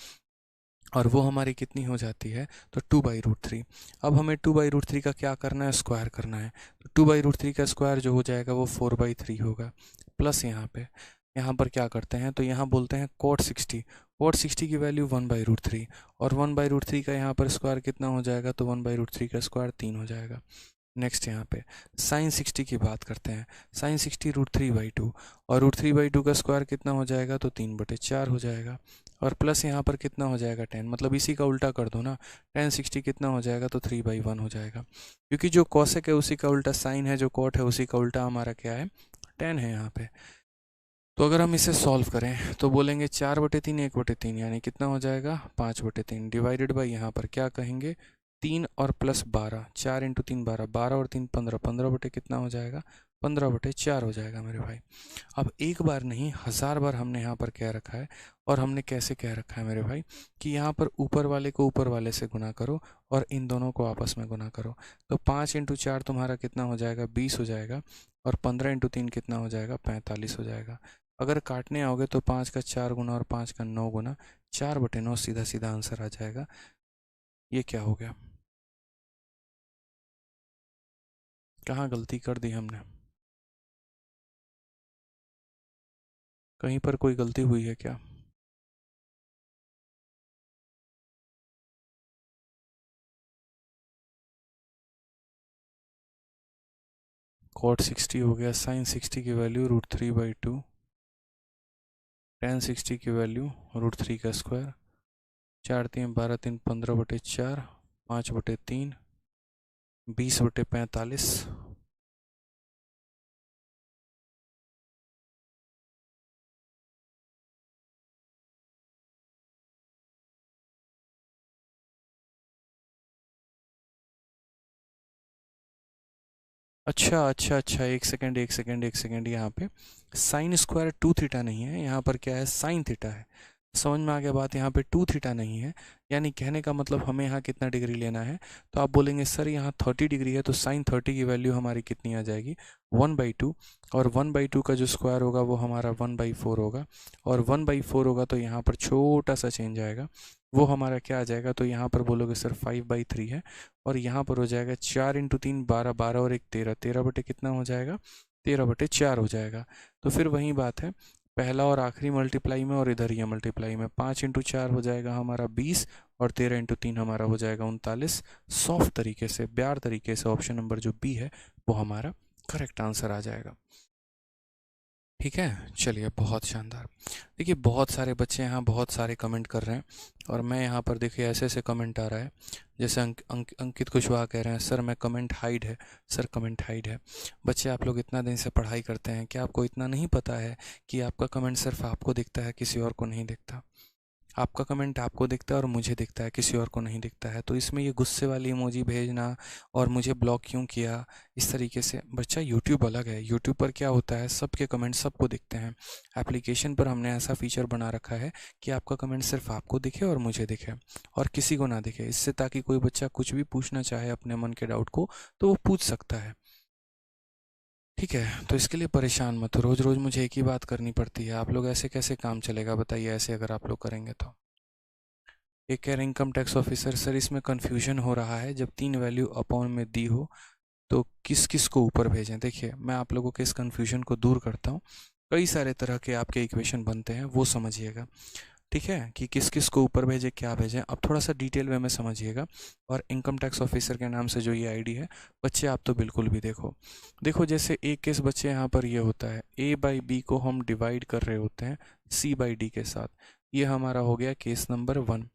और वो हमारी कितनी हो जाती है, तो 2/√3। अब हमें 2/√3 का क्या करना है, स्क्वायर करना है। तो 2/√3 का स्क्वायर जो हो जाएगा वो 4/3 होगा। प्लस यहाँ पर क्या करते हैं, तो यहाँ बोलते हैं cot 60, cot 60 की वैल्यू 1/√3 और 1/√3 का यहाँ पर स्क्वायर कितना हो जाएगा, तो 1/√3 का स्क्वायर 3 हो जाएगा। नेक्स्ट यहाँ पे साइन 60 की बात करते हैं, साइन 60 √3/2 और √3/2 का स्क्वायर कितना हो जाएगा, तो 3/4 हो जाएगा। और प्लस यहाँ पर कितना हो जाएगा 10, मतलब इसी का उल्टा कर दो ना, tan 60 कितना हो जाएगा, तो 3/1 हो जाएगा। क्योंकि जो कॉसेक है उसी का उल्टा साइन है, जो कॉट है उसी का उल्टा हमारा क्या है, tan है यहाँ पे। तो अगर हम इसे सॉल्व करें तो बोलेंगे 4/3 1/3 यानी कितना हो जाएगा, 5/3 डिवाइडेड बाई यहाँ पर क्या कहेंगे, 3 और प्लस 12, 4 इंटू 3 12, 12 और 3 15, 15 बटे कितना हो जाएगा, 15/4 हो जाएगा मेरे भाई। अब एक बार नहीं 1000 बार हमने यहाँ पर कह रखा है, और हमने कैसे कह रखा है मेरे भाई कि यहाँ पर ऊपर वाले को ऊपर वाले से गुना करो और इन दोनों को आपस में गुना करो। तो 5 इंटू 4 तुम्हारा कितना हो जाएगा, 20 हो जाएगा और 15 इंटू 3 कितना हो जाएगा, 45 हो जाएगा। अगर काटने आओगे तो 5 का 4 गुना और 5 का 9 गुना, 4/9 सीधा सीधा आंसर आ जाएगा। ये क्या हो गया, कहाँ गलती कर दी हमने? कहीं पर कोई गलती हुई है क्या? कॉट 60 हो गया, साइन 60 की वैल्यू √3/2, टेन 60 की वैल्यू √3 का स्क्वायर, 4×3 = 12, 3 15/4, 5/3, 20/45। अच्छा अच्छा अच्छा, एक सेकंड एक सेकंड एक सेकंड, यहाँ पे साइन स्क्वायर 2 थीटा नहीं है, यहाँ पर क्या है, साइन थीटा है। समझ में आ गया बात? यहाँ पे 2 थीटा नहीं है, यानी कहने का मतलब हमें यहाँ कितना डिग्री लेना है। तो आप बोलेंगे सर यहाँ 30 डिग्री है, तो साइन 30 की वैल्यू हमारी कितनी आ जाएगी, 1/2। और 1/2 का जो स्क्वायर होगा वो हमारा 1/4 होगा, और 1/4 होगा तो यहाँ पर छोटा सा चेंज आएगा, वो हमारा क्या आ जाएगा, तो यहाँ पर बोलोगे सर 5/3 है, और यहाँ पर हो जाएगा 4×3 12, 12 और 1 13, 13 कितना हो जाएगा, 13/4 हो जाएगा। तो फिर वही बात है, पहला और आखिरी मल्टीप्लाई में और इधर ये मल्टीप्लाई में, 5×4 हो जाएगा हमारा 20, और 13×3 हमारा हो जाएगा 39। सॉफ्ट तरीके से, प्यार तरीके से ऑप्शन नंबर जो बी है वो हमारा करेक्ट आंसर आ जाएगा। ठीक है, चलिए बहुत शानदार। देखिए बहुत सारे बच्चे यहाँ बहुत सारे कमेंट कर रहे हैं, और मैं यहाँ पर देखिए ऐसे ऐसे कमेंट आ रहा है, जैसे अंकित कुशवाहा कह रहे हैं सर मैं कमेंट हाइड है, सर कमेंट हाइड है। बच्चे आप लोग इतना दिन से पढ़ाई करते हैं, क्या आपको इतना नहीं पता है कि आपका कमेंट सिर्फ आपको दिखता है, किसी और को नहीं दिखता? आपका कमेंट आपको दिखता है और मुझे दिखता है, किसी और को नहीं दिखता है। तो इसमें ये गुस्से वाली इमोजी भेजना और मुझे ब्लॉक क्यों किया, इस तरीके से, बच्चा यूट्यूब अलग है। यूट्यूब पर क्या होता है, सबके कमेंट सबको दिखते हैं। एप्लीकेशन पर हमने ऐसा फीचर बना रखा है कि आपका कमेंट सिर्फ आपको दिखे और मुझे दिखे, और किसी को ना दिखे, इससे ताकि कोई बच्चा कुछ भी पूछना चाहे अपने मन के डाउट को तो वो पूछ सकता है। ठीक है, तो इसके लिए परेशान मत हो, रोज़ रोज़ मुझे एक ही बात करनी पड़ती है। आप लोग ऐसे कैसे काम चलेगा बताइए, ऐसे अगर आप लोग करेंगे तो। एक कह रहे इनकम टैक्स ऑफिसर सर इसमें कन्फ्यूजन हो रहा है, जब 3 वैल्यू अपॉन में दी हो तो किस किस को ऊपर भेजें। देखिए मैं आप लोगों के इस कन्फ्यूजन को दूर करता हूँ, कई सारे तरह के आपके इक्वेशन बनते हैं, वो समझिएगा। ठीक है, कि किस किस को ऊपर भेजें, क्या भेजें, अब थोड़ा सा डिटेल वे में समझिएगा। और इनकम टैक्स ऑफिसर के नाम से जो ये आईडी है, बच्चे आप तो बिल्कुल भी देखो देखो, जैसे एक केस बच्चे यहाँ पर ये होता है, A/B को हम डिवाइड कर रहे होते हैं C/D के साथ, ये हमारा हो गया केस नंबर 1।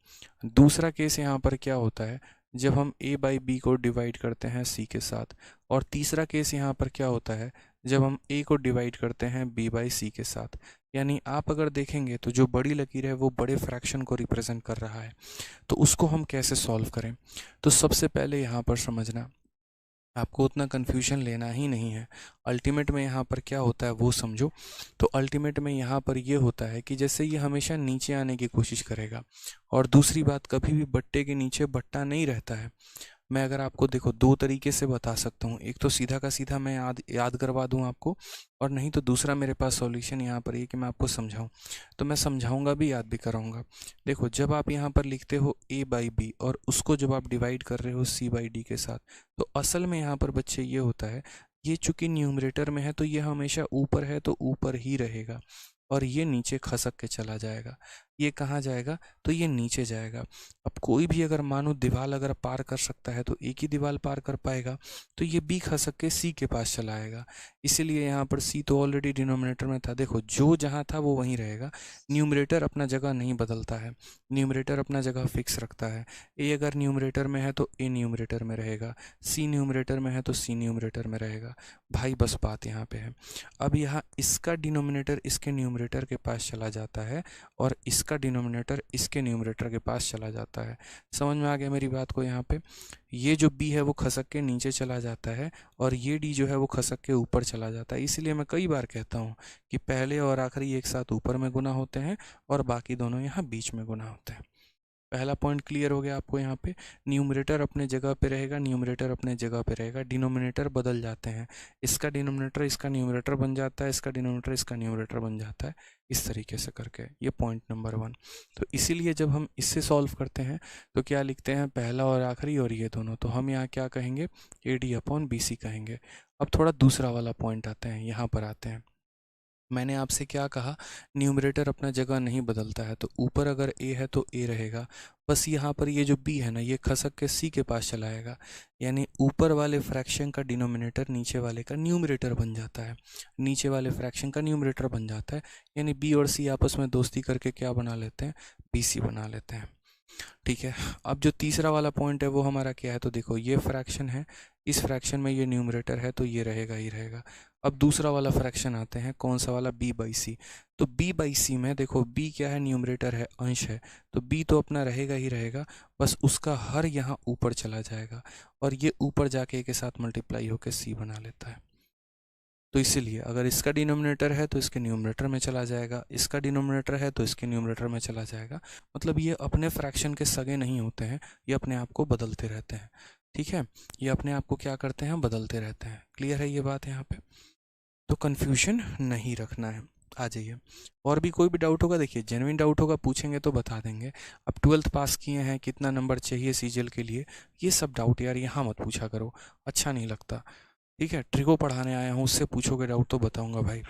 दूसरा केस यहाँ पर क्या होता है, जब हम A/B को डिवाइड करते हैं C के साथ, और तीसरा केस यहाँ पर क्या होता है, जब हम A को डिवाइड करते हैं B/C के साथ। यानी आप अगर देखेंगे तो जो बड़ी लकीर है वो बड़े फ्रैक्शन को रिप्रेजेंट कर रहा है, तो उसको हम कैसे सॉल्व करें। तो सबसे पहले यहाँ पर समझना, आपको उतना कन्फ्यूजन लेना ही नहीं है। अल्टीमेट में यहाँ पर क्या होता है वो समझो। तो अल्टीमेट में यहाँ पर ये होता है कि जैसे ये हमेशा नीचे आने की कोशिश करेगा, और दूसरी बात, कभी भी बट्टे के नीचे बट्टा नहीं रहता है। मैं अगर आपको देखो दो तरीके से बता सकता हूँ, एक तो सीधा का सीधा मैं याद करवा दूँ आपको, और नहीं तो दूसरा मेरे पास सॉल्यूशन यहाँ पर ये कि मैं आपको समझाऊँ, तो मैं समझाऊँगा भी, याद भी कराऊँगा। देखो जब आप यहाँ पर लिखते हो A/B और उसको जब आप डिवाइड कर रहे हो C/D के साथ, तो असल में यहाँ पर बच्चे ये होता है, ये चूंकि न्यूमरेटर में है तो ये हमेशा ऊपर है तो ऊपर ही रहेगा, और ये नीचे खसक के चला जाएगा। ये कहाँ जाएगा, तो ये नीचे जाएगा। अब कोई भी अगर मानो दीवार अगर पार कर सकता है तो एक ही दीवार पार कर पाएगा, तो ये बी खसक के सी के पास चला आएगा। इसीलिए यहाँ पर सी तो ऑलरेडी डिनोमिनेटर में था, देखो जो जहाँ था वो वहीं रहेगा। न्यूमरेटर अपना जगह नहीं बदलता है, न्यूमरेटर अपना जगह फिक्स रखता है। ए अगर न्यूमरेटर में है तो ए न्यूमरेटर में रहेगा, सी न्यूमरेटर में है तो सी न्यूमरेटर में रहेगा। भाई बस बात यहाँ पे है। अब यहाँ इसका डिनोमिनेटर इसके न्यूमरेटर के पास चला जाता है, और इसका डिनोमिनेटर इसके न्यूमरेटर के पास चला जाता है। समझ में आ गया मेरी बात को? यहाँ पे ये जो b है वो खसक के नीचे चला जाता है, और ये d जो है वो खसक के ऊपर चला जाता है। इसीलिए मैं कई बार कहता हूँ कि पहले और आखिरी एक साथ ऊपर में गुना होते हैं, और बाकी दोनों यहाँ बीच में गुना होते हैं। पहला पॉइंट क्लियर हो गया आपको यहाँ पे। न्यूमरेटर अपने जगह पे रहेगा, न्यूमरेटर अपने जगह पे रहेगा, डिनोमिनेटर बदल जाते हैं, इसका डिनोमिनेटर इसका न्यूमरेटर बन जाता है, इसका डिनोमिनेटर इसका न्यूमरेटर बन जाता है, इस तरीके से करके। ये पॉइंट नंबर 1। तो इसीलिए जब हम इससे सॉल्व करते हैं तो क्या लिखते हैं, पहला और आखिरी और ये दोनों, तो हम यहाँ क्या कहेंगे, AD/BC कहेंगे। अब थोड़ा दूसरा वाला पॉइंट आते हैं, यहाँ पर आते हैं। मैंने आपसे क्या कहा, न्यूमरेटर अपना जगह नहीं बदलता है, तो ऊपर अगर a है तो a रहेगा, बस यहाँ पर ये जो b है ना, ये खसक के c के पास चला आएगा, यानी ऊपर वाले फ्रैक्शन का डिनोमिनेटर नीचे वाले का न्यूमरेटर बन जाता है, नीचे वाले फ्रैक्शन का न्यूमरेटर बन जाता है, यानी b और c आपस में दोस्ती करके क्या बना लेते हैं, bc बना लेते हैं। ठीक है, अब जो तीसरा वाला पॉइंट है वो हमारा क्या है, तो देखो ये फ्रैक्शन है, इस फ्रैक्शन में ये न्यूमरेटर है, तो ये रहेगा ही रहेगा। अब दूसरा वाला फ्रैक्शन आते हैं, कौन सा वाला, b/c। तो b/c में देखो b क्या है, न्यूमरेटर है, अंश है, तो b तो अपना रहेगा ही रहेगा, बस उसका हर यहाँ ऊपर चला जाएगा और ये ऊपर जाके के साथ मल्टीप्लाई होकर c बना लेता है। तो इसीलिए अगर इसका डिनोमिनेटर है तो इसके न्यूमरेटर में चला जाएगा, इसका डिनोमिनेटर है तो इसके न्यूमरेटर में चला जाएगा। मतलब ये अपने फ्रैक्शन के सगे नहीं होते हैं, ये अपने आप को बदलते रहते हैं। ठीक है, ये अपने आप को क्या करते हैं, बदलते रहते हैं। क्लियर है ये बात यहाँ पे, तो कन्फ्यूजन नहीं रखना है। आ जाइए, और भी कोई भी डाउट होगा, देखिए जेन्युइन डाउट होगा पूछेंगे तो बता देंगे। अब 12th पास किए हैं, कितना नंबर चाहिए सीजीएल के लिए, ये सब डाउट यार यहाँ मत पूछा करो, अच्छा नहीं लगता। ठीक है, ट्रिको पढ़ाने आया हूँ, उससे पूछोगे डाउट तो बताऊंगा भाई।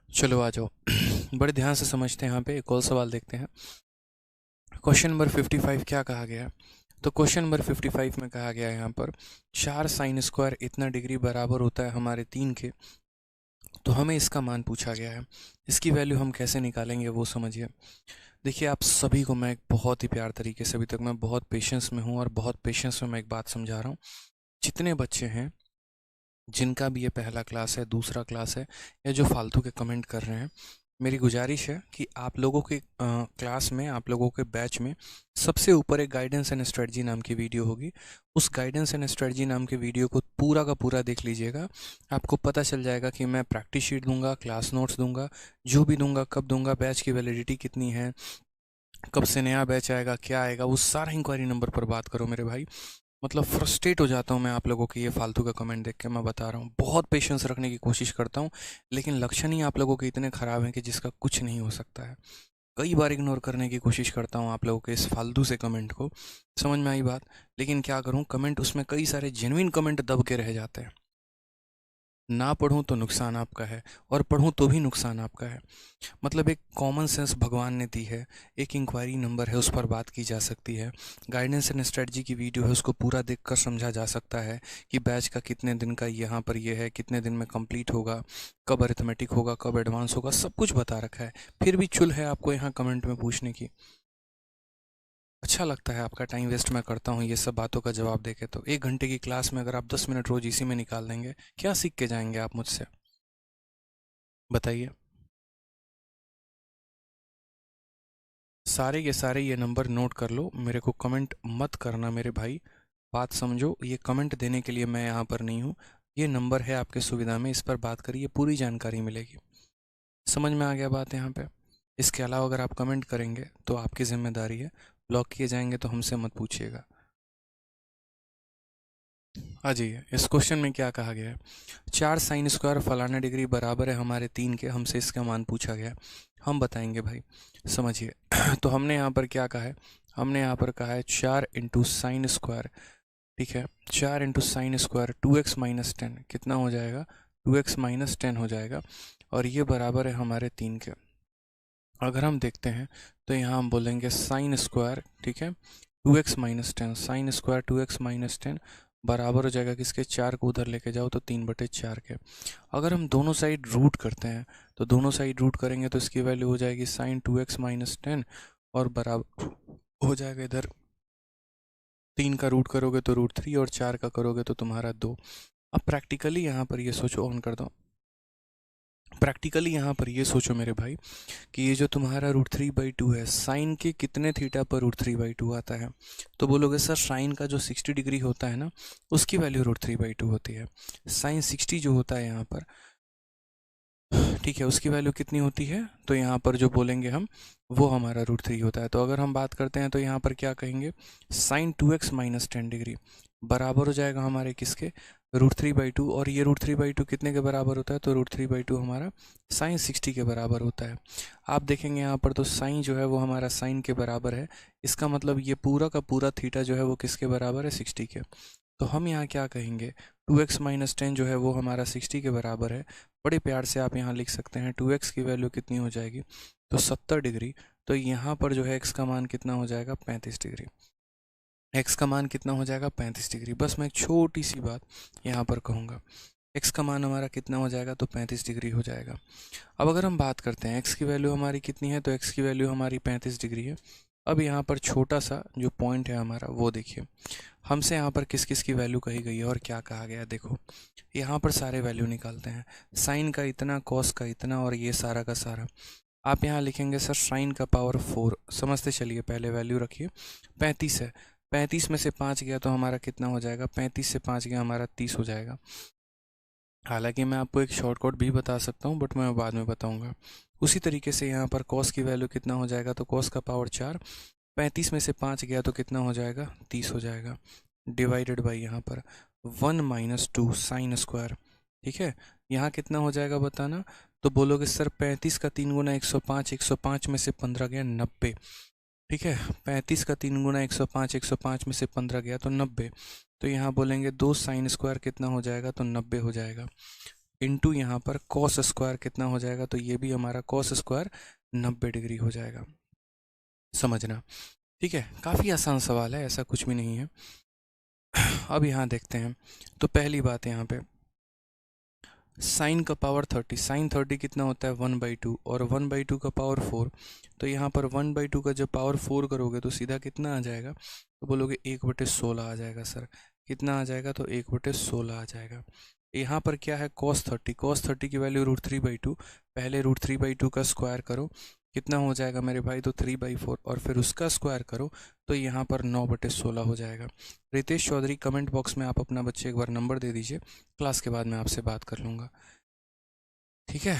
चलो आ जाओ बड़े ध्यान से समझते हैं। यहाँ पे एक और सवाल देखते हैं। क्वेश्चन नंबर 55 क्या कहा गया है, तो क्वेश्चन नंबर 55 में कहा गया है यहाँ पर 4 साइन स्क्वायर इतना डिग्री बराबर होता है हमारे 3 के। तो हमें इसका मान पूछा गया है, इसकी वैल्यू हम कैसे निकालेंगे वो समझिए। देखिए आप सभी को मैं एक बहुत ही प्यार तरीके से, अभी तक मैं बहुत पेशेंस में हूँ और बहुत पेशेंस में मैं एक बात समझा रहा हूँ। जितने बच्चे हैं जिनका भी ये पहला क्लास है, दूसरा क्लास है, या जो फालतू के कमेंट कर रहे हैं, मेरी गुजारिश है कि आप लोगों के क्लास में, आप लोगों के बैच में सबसे ऊपर एक गाइडेंस एंड स्ट्रेटजी नाम की वीडियो होगी। उस गाइडेंस एंड स्ट्रेटजी नाम के वीडियो को पूरा का पूरा देख लीजिएगा, आपको पता चल जाएगा कि मैं प्रैक्टिस शीट दूंगा, क्लास नोट्स दूंगा, जो भी दूंगा, कब दूंगा, बैच की वैलिडिटी कितनी है, कब से नया बैच आएगा, क्या आएगा, वो सारा इंक्वायरी नंबर पर बात करो मेरे भाई। मतलब फ्रस्ट्रेट हो जाता हूँ मैं आप लोगों के ये फालतू का कमेंट देख के, मैं बता रहा हूँ। बहुत पेशेंस रखने की कोशिश करता हूँ, लेकिन लक्षण ही आप लोगों के इतने ख़राब हैं कि जिसका कुछ नहीं हो सकता है। कई बार इग्नोर करने की कोशिश करता हूँ आप लोगों के इस फालतू से कमेंट को, समझ में आई बात। लेकिन क्या करूँ, कमेंट उसमें कई सारे जेन्युइन कमेंट दब के रह जाते हैं। ना पढ़ूं तो नुकसान आपका है, और पढ़ूं तो भी नुकसान आपका है। मतलब एक कॉमन सेंस भगवान ने दी है, एक इंक्वायरी नंबर है, उस पर बात की जा सकती है, गाइडेंस एंड स्ट्रेटजी की वीडियो है, उसको पूरा देखकर समझा जा सकता है कि बैच का कितने दिन का यहाँ पर ये है, कितने दिन में कंप्लीट होगा, कब अरिथमेटिक होगा, कब एडवांस होगा, सब कुछ बता रखा है। फिर भी चुल है आपको यहाँ कमेंट में पूछने की। अच्छा लगता है, आपका टाइम वेस्ट मैं करता हूँ ये सब बातों का जवाब देके। तो 1 घंटे की क्लास में अगर आप 10 मिनट रोज इसी में निकाल देंगे, क्या सीख के जाएंगे आप मुझसे, बताइए। सारे के सारे ये नंबर नोट कर लो, मेरे को कमेंट मत करना मेरे भाई, बात समझो। ये कमेंट देने के लिए मैं यहाँ पर नहीं हूँ, ये नंबर है आपके सुविधा में, इस पर बात करिए, पूरी जानकारी मिलेगी। समझ में आ गया बात यहाँ पे। इसके अलावा अगर आप कमेंट करेंगे तो आपकी जिम्मेदारी है, ब्लॉक किए जाएंगे तो हमसे मत पूछिएगा। आ जाइए, इस क्वेश्चन में क्या कहा गया है, 4 साइन स्क्वायर फलाना डिग्री बराबर है हमारे 3 के, हमसे इसका मान पूछा गया है, हम बताएंगे भाई, समझिए। तो हमने यहाँ पर क्या कहा है, हमने यहाँ पर कहा है 4 इंटू साइन स्क्वायर। ठीक है, 4 इंटू साइन स्क्वायर 2x-10 कितना हो जाएगा, 2x-10 हो जाएगा, और ये बराबर है हमारे 3 के। अगर हम देखते हैं तो यहाँ हम बोलेंगे साइन स्क्वायर, ठीक है, 2x-10, साइन स्क्वायर 2x-10 बराबर हो जाएगा किसके, 4 को उधर लेके जाओ तो 3/4 के। अगर हम दोनों साइड रूट करते हैं तो दोनों साइड रूट करेंगे तो इसकी वैल्यू हो जाएगी साइन 2x-10 और बराबर हो जाएगा इधर 3 का रूट करोगे तो √3 और 4 का करोगे तो तुम्हारा 2। अब प्रैक्टिकली यहाँ पर ये सोचो, ऑन कर दो। प्रैक्टिकली यहाँ पर ये सोचो मेरे भाई कि ये जो तुम्हारा √3/2 है, साइन के कितने थीटा पर √3/2 आता है? तो बोलोगे सर साइन का जो 60 डिग्री होता है ना, उसकी वैल्यू √3/2 होती है। साइन 60 जो होता है यहाँ पर, ठीक है, उसकी वैल्यू कितनी होती है? तो यहाँ पर जो बोलेंगे हम, वो हमारा √3 होता है। तो अगर हम बात करते हैं तो यहाँ पर क्या कहेंगे, साइन 2x माइनस 10 डिग्री बराबर हो जाएगा हमारे किसके, √3/2। और ये √3/2 कितने के बराबर होता है? तो √3/2 हमारा साइन 60 के बराबर होता है। आप देखेंगे यहाँ पर तो साइन जो है वो हमारा साइन के बराबर है, इसका मतलब ये पूरा का पूरा थीटा जो है वो किसके बराबर है, 60 के। तो हम यहाँ क्या कहेंगे, 2x माइनस 10 जो है वो हमारा 60 के बराबर है। बड़े प्यार से आप यहाँ लिख सकते हैं 2x की वैल्यू कितनी हो जाएगी, तो 70 डिग्री। तो यहाँ पर जो है x का मान कितना हो जाएगा, 35 डिग्री। x का मान कितना हो जाएगा, 35 डिग्री। बस मैं एक छोटी सी बात यहाँ पर कहूँगा, x का मान हमारा कितना हो जाएगा, तो 35 डिग्री हो जाएगा। अब अगर हम बात करते हैं x की वैल्यू हमारी कितनी है, तो x की वैल्यू हमारी 35 डिग्री है। अब यहाँ पर छोटा सा जो पॉइंट है हमारा, वो देखिए, हमसे यहाँ पर किस किस की वैल्यू कही गई है और क्या कहा गया है। देखो यहाँ पर सारे वैल्यू निकालते हैं, साइन का इतना, कॉस का इतना, और ये सारा का सारा। आप यहाँ लिखेंगे सर साइन का पावर 4, समझते चलिए, पहले वैल्यू रखिए। 35 है, 35 में से 5 गया तो हमारा कितना हो जाएगा, 35 से 5 गया हमारा 30 हो जाएगा। हालांकि मैं आपको एक शॉर्टकट भी बता सकता हूँ, बट मैं बाद में बताऊँगा। उसी तरीके से यहाँ पर कॉस की वैल्यू कितना हो जाएगा, तो कॉस का पावर 4, 35 में से 5 गया तो कितना हो जाएगा, 30 हो जाएगा, डिवाइडेड बाई यहाँ पर 1 - 2 साइन स्क्वायर। ठीक है, यहाँ कितना हो जाएगा बताना। तो बोलोगे सर 35 का 3 गुना 105, 105 में से 15 गया 90। ठीक है, 35 का 3 गुना 105, 105 में से 15 गया तो 90। तो यहाँ बोलेंगे 2 साइन स्क्वायर कितना हो जाएगा, तो 90 हो जाएगा। इनटू यहाँ पर कॉस स्क्वायर कितना हो जाएगा, तो ये भी हमारा कॉस स्क्वायर 90 डिग्री हो जाएगा। समझना, ठीक है, काफ़ी आसान सवाल है, ऐसा कुछ भी नहीं है। अब यहाँ देखते हैं, तो पहली बात यहाँ पे साइन का पावर 30, साइन 30 कितना होता है, 1/2, और 1/2 का पावर 4। तो यहाँ पर 1/2 का जब पावर 4 करोगे तो सीधा कितना आ जाएगा, तो बोलोगे 1/16 आ जाएगा। सर कितना आ जाएगा, तो 1/16 आ जाएगा। यहाँ पर क्या है, cos 30, cos 30 की वैल्यू √3/2, पहले √3/2 का स्क्वायर करो, कितना हो जाएगा मेरे भाई, तो 3/4, और फिर उसका स्क्वायर करो तो यहाँ पर 9/16 हो जाएगा। रितेश चौधरी, कमेंट बॉक्स में आप अपना बच्चे एक बार नंबर दे दीजिए, क्लास के बाद मैं आपसे बात कर लूँगा। ठीक है,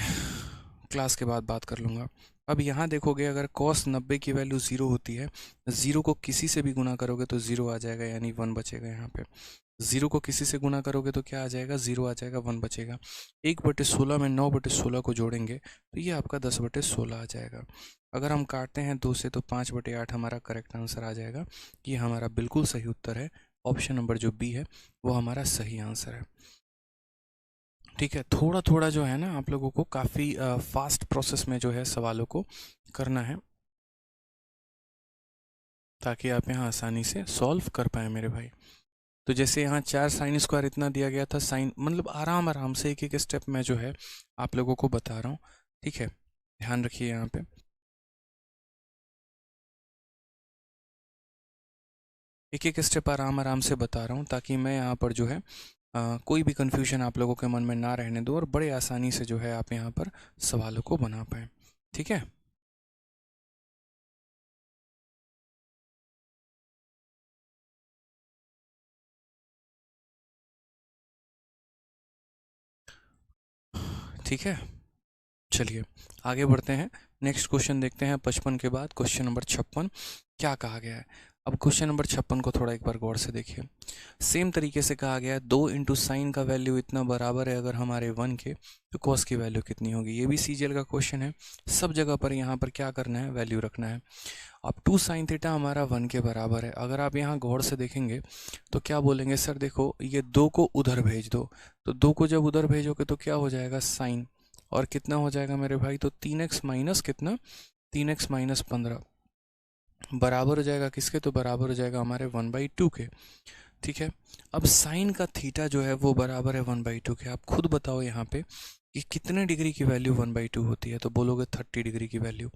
क्लास के बाद बात कर लूँगा। अब यहाँ देखोगे, अगर cos 90 की वैल्यू 0 होती है, 0 को किसी से भी गुना करोगे तो 0 आ जाएगा, यानी 1 बचेगा। यहाँ पे 0 को किसी से गुना करोगे तो क्या आ जाएगा, 0 आ जाएगा, 1 बचेगा। 1/16 में 9/16 को जोड़ेंगे तो ये आपका 10/16 आ जाएगा। अगर हम काटते हैं 2 से तो 5/8 हमारा करेक्ट आंसर आ जाएगा। ये हमारा बिल्कुल सही उत्तर है, ऑप्शन नंबर जो बी है वो हमारा सही आंसर है। ठीक है, थोड़ा थोड़ा जो है ना, आप लोगों को काफ़ी फास्ट प्रोसेस में जो है सवालों को करना है, ताकि आप यहाँ आसानी से सॉल्व कर पाए मेरे भाई। तो जैसे यहाँ 4 साइन स्क्वायर इतना दिया गया था, साइन मतलब आराम आराम से एक एक स्टेप में जो है आप लोगों को बता रहा हूँ। ठीक है, ध्यान रखिए यहाँ पे। एक एक स्टेप आराम आराम से बता रहा हूँ, ताकि मैं यहाँ पर जो है कोई भी कन्फ्यूजन आप लोगों के मन में ना रहने दो, और बड़े आसानी से जो है आप यहाँ पर सवालों को बना पाएँ। ठीक है, ठीक है, चलिए आगे बढ़ते हैं। नेक्स्ट क्वेश्चन देखते हैं 55 के बाद, क्वेश्चन नंबर 56 क्या कहा गया है। अब क्वेश्चन नंबर 56 को थोड़ा एक बार गौर से देखिए। सेम तरीके से कहा गया है 2 इंटू साइन का वैल्यू इतना बराबर है अगर हमारे 1 के, तो कॉस की वैल्यू कितनी होगी। ये भी सीजीएल का क्वेश्चन है, सब जगह पर यहाँ पर क्या करना है, वैल्यू रखना है। अब 2 साइन थीटा हमारा 1 के बराबर है। अगर आप यहाँ गौर से देखेंगे तो क्या बोलेंगे, सर देखो ये 2 को उधर भेज दो, तो 2 को जब उधर भेजोगे तो क्या हो जाएगा, साइन, और कितना हो जाएगा मेरे भाई, तो 3x माइनस कितना, 3x माइनस 15 बराबर हो जाएगा किसके, तो बराबर हो जाएगा हमारे 1/2 के। ठीक है, अब साइन का थीटा जो है वो बराबर है 1/2 के। आप खुद बताओ यहाँ पे कि कितने डिग्री की वैल्यू 1/2 होती है, तो बोलोगे 30 डिग्री की वैल्यू।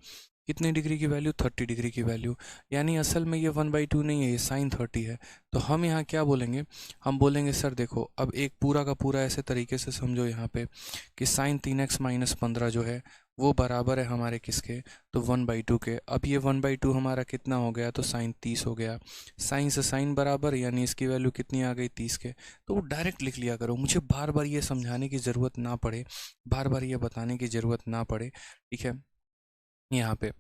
कितने डिग्री की वैल्यू? 30 डिग्री की वैल्यू। यानी असल में ये 1/2 नहीं है, ये साइन 30 है। तो हम यहाँ क्या बोलेंगे? हम बोलेंगे सर देखो, अब एक पूरा का पूरा ऐसे तरीके से समझो यहाँ पे कि साइन 3x माइनस 15 जो है वो बराबर है हमारे किसके? तो 1/2 के। अब ये 1/2 हमारा कितना हो गया? तो साइन 30 हो गया। साइन से साइन बराबर, यानी इसकी वैल्यू कितनी आ गई? 30 के। तो वो डायरेक्ट लिख लिया करो, मुझे बार बार ये समझाने की ज़रूरत ना पड़े, बार बार ये बताने की ज़रूरत ना पड़े, ठीक है। यहाँ पे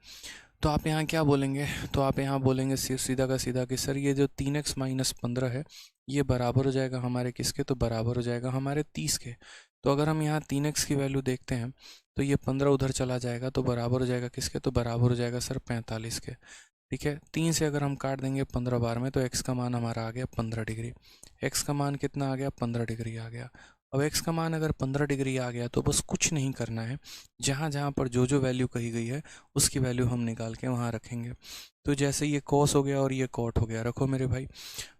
तो आप यहाँ क्या बोलेंगे? तो आप यहाँ बोलेंगे सीधा का सीधा कि सर ये जो 3x माइनस 15 है ये बराबर हो जाएगा हमारे किसके? तो बराबर हो जाएगा हमारे 30 के। तो अगर हम यहाँ 3x की वैल्यू देखते हैं तो ये 15 उधर चला जाएगा, तो बराबर हो जाएगा किसके? तो बराबर हो जाएगा सर 45 के। ठीक है, 3 से अगर हम काट देंगे 15 बार में तो x का मान हमारा आ गया 15 डिग्री। x का मान कितना आ गया? 15 डिग्री आ गया। अब x का मान अगर 15 डिग्री आ गया तो बस कुछ नहीं करना है, जहाँ जहाँ पर जो जो वैल्यू कही गई है उसकी वैल्यू हम निकाल के वहाँ रखेंगे। तो जैसे ये cos हो गया और ये cot हो गया, रखो मेरे भाई।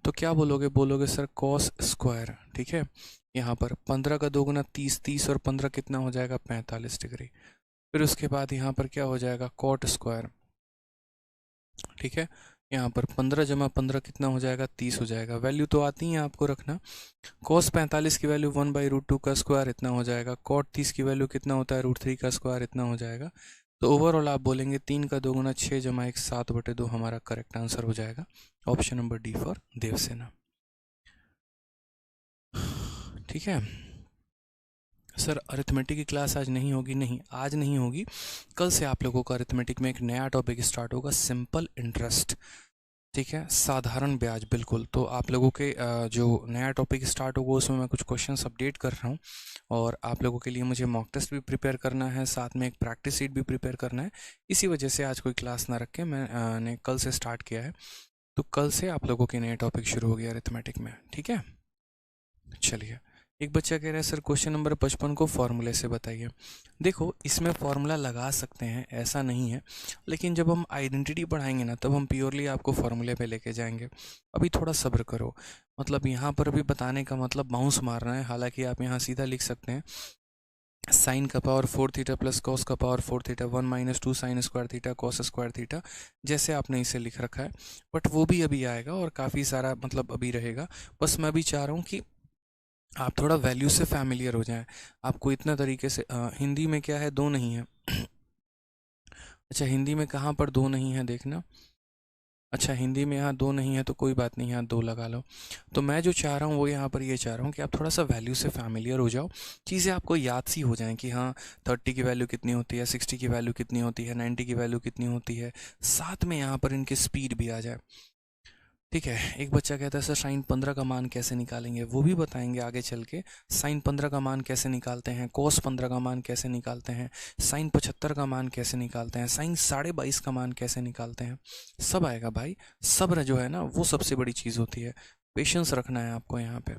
तो क्या बोलोगे? बोलोगे सर cos स्क्वायर, ठीक है। यहाँ पर 15 का 2 गुना 30, 30 और 15 कितना हो जाएगा? 45 डिग्री। फिर उसके बाद यहाँ पर क्या हो जाएगा? cot स्क्वायर, ठीक है। यहाँ पर 15 जमा 15 कितना हो जाएगा? 30 हो जाएगा। वैल्यू तो आती है आपको रखना। cos 45 की वैल्यू 1/√2 का स्क्वायर इतना हो जाएगा। cot 30 की वैल्यू कितना होता है? √3 का स्क्वायर इतना हो जाएगा। तो ओवरऑल आप बोलेंगे 3 का 2 गुना 6 जमा 1 7/2 हमारा करेक्ट आंसर हो जाएगा। Option number D for Devsena. ठीक है सर, अरिथमेटिक की क्लास आज नहीं होगी? नहीं, आज नहीं होगी। कल से आप लोगों का अरिथमेटिक में एक नया टॉपिक स्टार्ट होगा, सिंपल इंटरेस्ट, ठीक है, साधारण ब्याज। बिल्कुल। तो आप लोगों के जो नया टॉपिक स्टार्ट होगा उसमें मैं कुछ क्वेश्चंस अपडेट कर रहा हूँ, और आप लोगों के लिए मुझे मॉक टेस्ट भी प्रिपेयर करना है, साथ में एक प्रैक्टिस शीट भी प्रिपेयर करना है। इसी वजह से आज कोई क्लास ना रख के मैंने कल से स्टार्ट किया है। तो कल से आप लोगों के नए टॉपिक शुरू हो गया अरिथमेटिक में, ठीक है। चलिए, एक बच्चा कह रहा है सर क्वेश्चन नंबर 55 को फॉर्मूले से बताइए। देखो, इसमें फॉर्मूला लगा सकते हैं, ऐसा नहीं है, लेकिन जब हम आइडेंटिटी पढ़ाएंगे ना तब हम प्योरली आपको फॉर्मूले पे लेके जाएंगे। अभी थोड़ा सब्र करो। मतलब यहाँ पर भी बताने का मतलब बाउंस मारना है। हालांकि आप यहाँ सीधा लिख सकते हैं साइन का पावर 4 थीटा प्लस कॉस का power 4 theta 1 minus 2 sine square theta cos square theta, जैसे आपने इसे लिख रखा है। बट वो भी अभी आएगा और काफ़ी सारा मतलब अभी रहेगा। बस मैं भी चाह रहा हूँ कि आप थोड़ा वैल्यू से फैमिलियर हो जाएं। आपको इतना तरीके से हिंदी में क्या है? दो नहीं है। अच्छा, हिंदी में कहाँ पर दो नहीं है? देखना। अच्छा, हिंदी में यहाँ दो नहीं है तो कोई बात नहीं, यहाँ दो लगा लो। तो मैं जो चाह रहा हूँ वो यहाँ पर ये चाह रहा हूँ कि आप थोड़ा सा वैल्यू से फैमिलियर हो जाओ, चीज़ें आपको याद सी हो जाएं कि हाँ 30 की वैल्यू कितनी होती है, 60 की वैल्यू कितनी होती है, 90 की वैल्यू कितनी होती है, साथ में यहाँ पर इनकी स्पीड भी आ जाए। ठीक है। एक बच्चा कहता है सर साइन 15 का मान कैसे निकालेंगे? वो भी बताएंगे आगे चल के। साइन 15 का मान कैसे निकालते हैं, कोस 15 का मान कैसे निकालते हैं, साइन 75 का मान कैसे निकालते हैं, साइन 22.5 का मान कैसे निकालते हैं, सब आएगा भाई। सब्र जो है ना वो सबसे बड़ी चीज़ होती है, पेशेंस रखना है आपको यहाँ पे।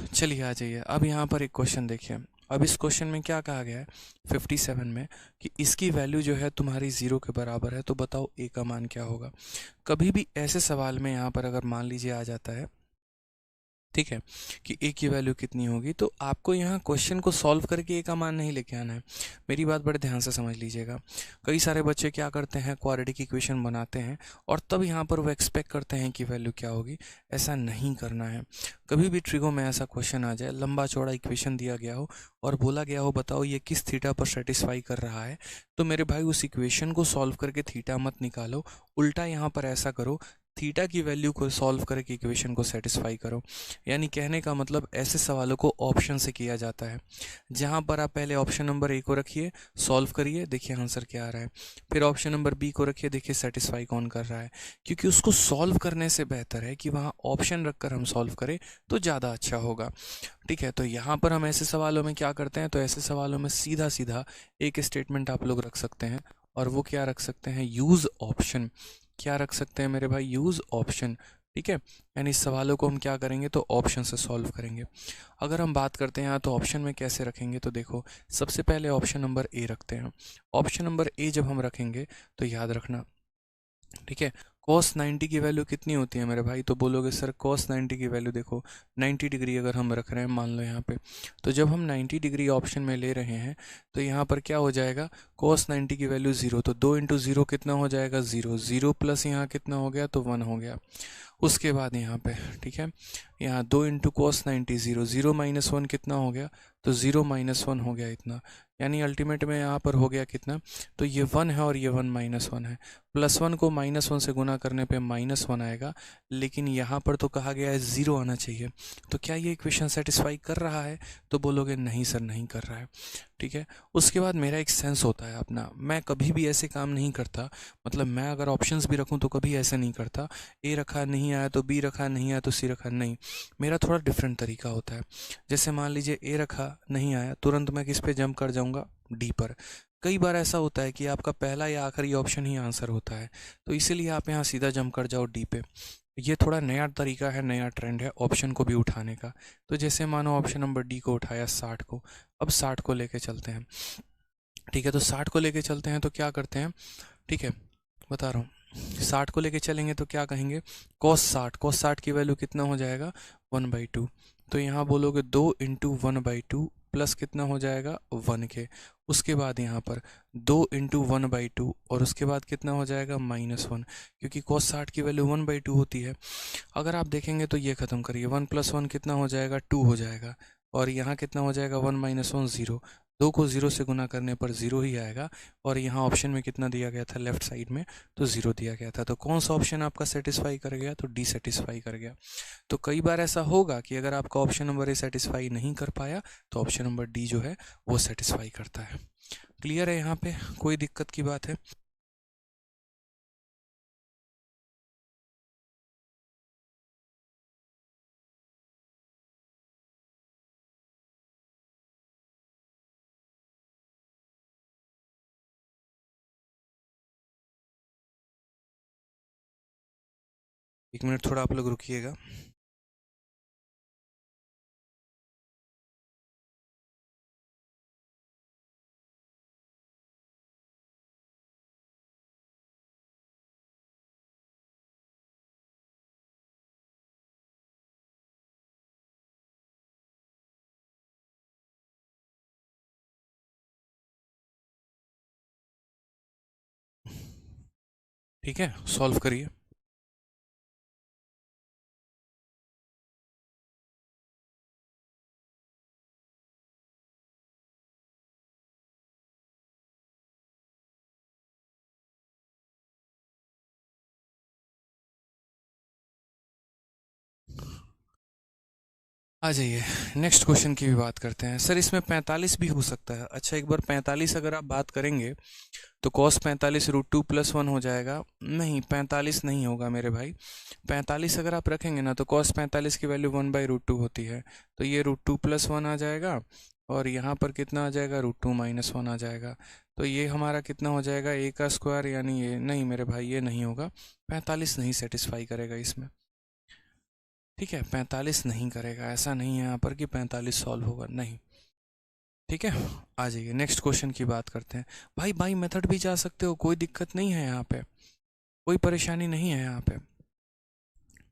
चलिए आ जाइए, अब यहाँ पर एक क्वेश्चन देखिए। अब इस क्वेश्चन में क्या कहा गया है 57 में कि इसकी वैल्यू जो है तुम्हारी 0 के बराबर है, तो बताओ ए का मान क्या होगा। कभी भी ऐसे सवाल में यहाँ पर अगर मान लीजिए आ जाता है, ठीक है, कि ए की वैल्यू कितनी होगी, तो आपको यहाँ क्वेश्चन को सॉल्व करके ए का मान नहीं लेके आना है। मेरी बात बड़े ध्यान से समझ लीजिएगा। कई सारे बच्चे क्या करते हैं, क्वाड्रेटिक इक्वेशन बनाते हैं और तब यहाँ पर वो एक्सपेक्ट करते हैं कि वैल्यू क्या होगी। ऐसा नहीं करना है। कभी भी ट्रिगो में ऐसा क्वेश्चन आ जाए, लंबा चौड़ा इक्वेशन दिया गया हो और बोला गया हो बताओ ये किस थीटा पर सेटिस्फाई कर रहा है, तो मेरे भाई उस इक्वेशन को सॉल्व करके थीटा मत निकालो, उल्टा यहाँ पर ऐसा करो, थीटा की वैल्यू को सॉल्व करके इक्वेशन को सेटिस्फाई करो। यानी कहने का मतलब ऐसे सवालों को ऑप्शन से किया जाता है, जहां पर आप पहले ऑप्शन नंबर ए को रखिए, सॉल्व करिए, देखिए आंसर क्या आ रहा है। फिर ऑप्शन नंबर बी को रखिए, देखिए सेटिस्फाई कौन कर रहा है। क्योंकि उसको सॉल्व करने से बेहतर है कि वहाँ ऑप्शन रखकर हम सॉल्व करें तो ज़्यादा अच्छा होगा। ठीक है, तो यहाँ पर हम ऐसे सवालों में क्या करते हैं, तो ऐसे सवालों में सीधा सीधा एक स्टेटमेंट आप लोग रख सकते हैं, और वो क्या रख सकते हैं, यूज़ ऑप्शन। क्या रख सकते हैं मेरे भाई, यूज़ ऑप्शन। ठीक है, यानी इस सवालों को हम क्या करेंगे, तो ऑप्शन से सॉल्व करेंगे। अगर हम बात करते हैं यहाँ तो ऑप्शन में कैसे रखेंगे, तो देखो सबसे पहले ऑप्शन नंबर ए रखते हैं। ऑप्शन नंबर ए जब हम रखेंगे तो याद रखना, ठीक है, cos 90 की वैल्यू कितनी होती है मेरे भाई? तो बोलोगे सर cos 90 की वैल्यू देखो 90 डिग्री अगर हम रख रहे हैं मान लो यहाँ पे, तो जब हम 90 डिग्री ऑप्शन में ले रहे हैं तो यहाँ पर क्या हो जाएगा, cos 90 की वैल्यू 0, तो 2 इंटू ज़ीरो कितना हो जाएगा 0, 0 प्लस यहाँ कितना हो गया तो 1 हो गया। उसके बाद यहाँ पे ठीक है, यहाँ 2 इंटू कोस 90 0, 0 माइनस 1 कितना हो गया, तो 0 माइनस 1 हो गया इतना, यानी अल्टीमेट में यहाँ पर हो गया कितना, तो ये 1 है और ये 1 माइनस 1 है। प्लस 1 को माइनस 1 से गुना करने पे माइनस 1 आएगा, लेकिन यहाँ पर तो कहा गया है 0 आना चाहिए। तो क्या ये इक्वेशन सेटिस्फाई कर रहा है? तो बोलोगे नहीं सर नहीं कर रहा है। ठीक है, उसके बाद मेरा एक सेंस होता है अपना, मैं कभी भी ऐसे काम नहीं करता, मतलब मैं अगर ऑप्शंस भी रखूं तो कभी ऐसे नहीं करता, ए रखा नहीं आया तो बी रखा नहीं आया तो सी रखा, नहीं, मेरा थोड़ा डिफरेंट तरीका होता है। जैसे मान लीजिए ए रखा नहीं आया, तुरंत मैं किस पे जंप कर जाऊंगा, डी पर। कई बार ऐसा होता है कि आपका पहला या आखिरी ऑप्शन ही आंसर होता है, तो इसीलिए आप यहाँ सीधा जंप कर जाओ डी पे। ये थोड़ा नया तरीका है, नया ट्रेंड है ऑप्शन को भी उठाने का। तो जैसे मानो ऑप्शन नंबर डी को उठाया 60 को, अब 60 को लेके चलते हैं। ठीक है, तो 60 को लेके चलते हैं तो क्या करते हैं, ठीक है बता रहा हूँ, 60 को लेके चलेंगे तो क्या कहेंगे, cos 60 की वैल्यू कितना हो जाएगा 1/2। तो यहाँ बोलोगे 2 इंटू 1/2 प्लस कितना हो जाएगा 1 के, उसके बाद यहाँ पर 2 इंटू 1/2 और उसके बाद कितना हो जाएगा -1, क्योंकि cos 60 की वैल्यू 1/2 होती है। अगर आप देखेंगे तो ये खत्म करिए, 1 + 1 कितना हो जाएगा 2 हो जाएगा, और यहाँ कितना हो जाएगा 1 - 1 0, 2 को 0 से गुना करने पर 0 ही आएगा, और यहाँ ऑप्शन में कितना दिया गया था लेफ्ट साइड में, तो 0 दिया गया था। तो कौन सा ऑप्शन आपका सेटिस्फाई कर गया, तो डी सेटिस्फाई कर गया। तो कई बार ऐसा होगा कि अगर आपका ऑप्शन नंबर ए सेटिस्फाई नहीं कर पाया तो ऑप्शन नंबर डी जो है वो सेटिस्फाई करता है। क्लियर है यहाँ पे, कोई दिक्कत की बात है? एक मिनट थोड़ा आप लोग रुकिएगा। ठीक है, सॉल्व करिए। आ जाइए, नेक्स्ट क्वेश्चन की भी बात करते हैं। सर इसमें 45 भी हो सकता है, अच्छा एक बार 45 अगर आप बात करेंगे तो cos 45 √2 + 1 हो जाएगा, नहीं 45 नहीं होगा मेरे भाई। 45 अगर आप रखेंगे ना तो cos 45 की वैल्यू 1/√2 होती है, तो ये √2 + 1 आ जाएगा, और यहाँ पर कितना आ जाएगा √2 - 1 आ जाएगा। तो ये हमारा कितना हो जाएगा a का स्क्वायर, यानी ये नहीं मेरे भाई ये नहीं होगा, 45 नहीं सेटिस्फाई करेगा इसमें। ठीक है, 45 नहीं करेगा, ऐसा नहीं है यहाँ पर कि 45 सॉल्व होगा, नहीं। ठीक है, आ जाइए नेक्स्ट क्वेश्चन की बात करते हैं। भाई बाई मेथड भी जा सकते हो, कोई दिक्कत नहीं है यहाँ पे, कोई परेशानी नहीं है यहाँ पे।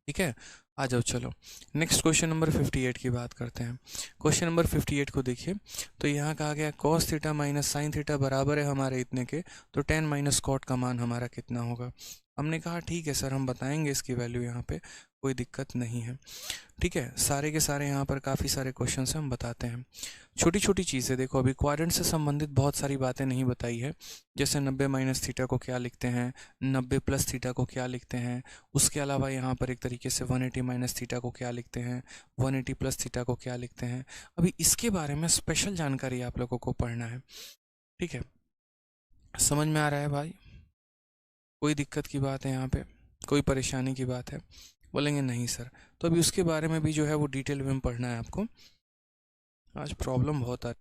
ठीक है, आ जाओ चलो नेक्स्ट क्वेश्चन नंबर 58 की बात करते हैं। क्वेश्चन नंबर 58 को देखिए, तो यहाँ कहा गया cos theta minus sine theta बराबर है हमारे इतने के, तो tan माइनस कॉट का मान हमारा कितना होगा। हमने कहा ठीक है सर हम बताएंगे इसकी वैल्यू, यहाँ पे कोई दिक्कत नहीं है। ठीक है, सारे के सारे यहाँ पर काफ़ी सारे क्वेश्चन हम बताते हैं। छोटी छोटी चीज़ें देखो, अभी क्वाड्रेंट से संबंधित बहुत सारी बातें नहीं बताई है, जैसे 90 माइनस थीटा को क्या लिखते हैं, 90 प्लस थीटा को क्या लिखते हैं, उसके अलावा यहाँ पर एक तरीके से 180 माइनस थीटा को क्या लिखते हैं, 180 प्लस थीटा को क्या लिखते हैं। अभी इसके बारे में स्पेशल जानकारी आप लोगों को पढ़ना है। ठीक है, समझ में आ रहा है भाई, कोई दिक्कत की बात है यहाँ पे, कोई परेशानी की बात है? बोलेंगे नहीं सर, तो अभी उसके बारे में भी जो है वो डिटेल में पढ़ना है आपको, आज प्रॉब्लम बहुत आ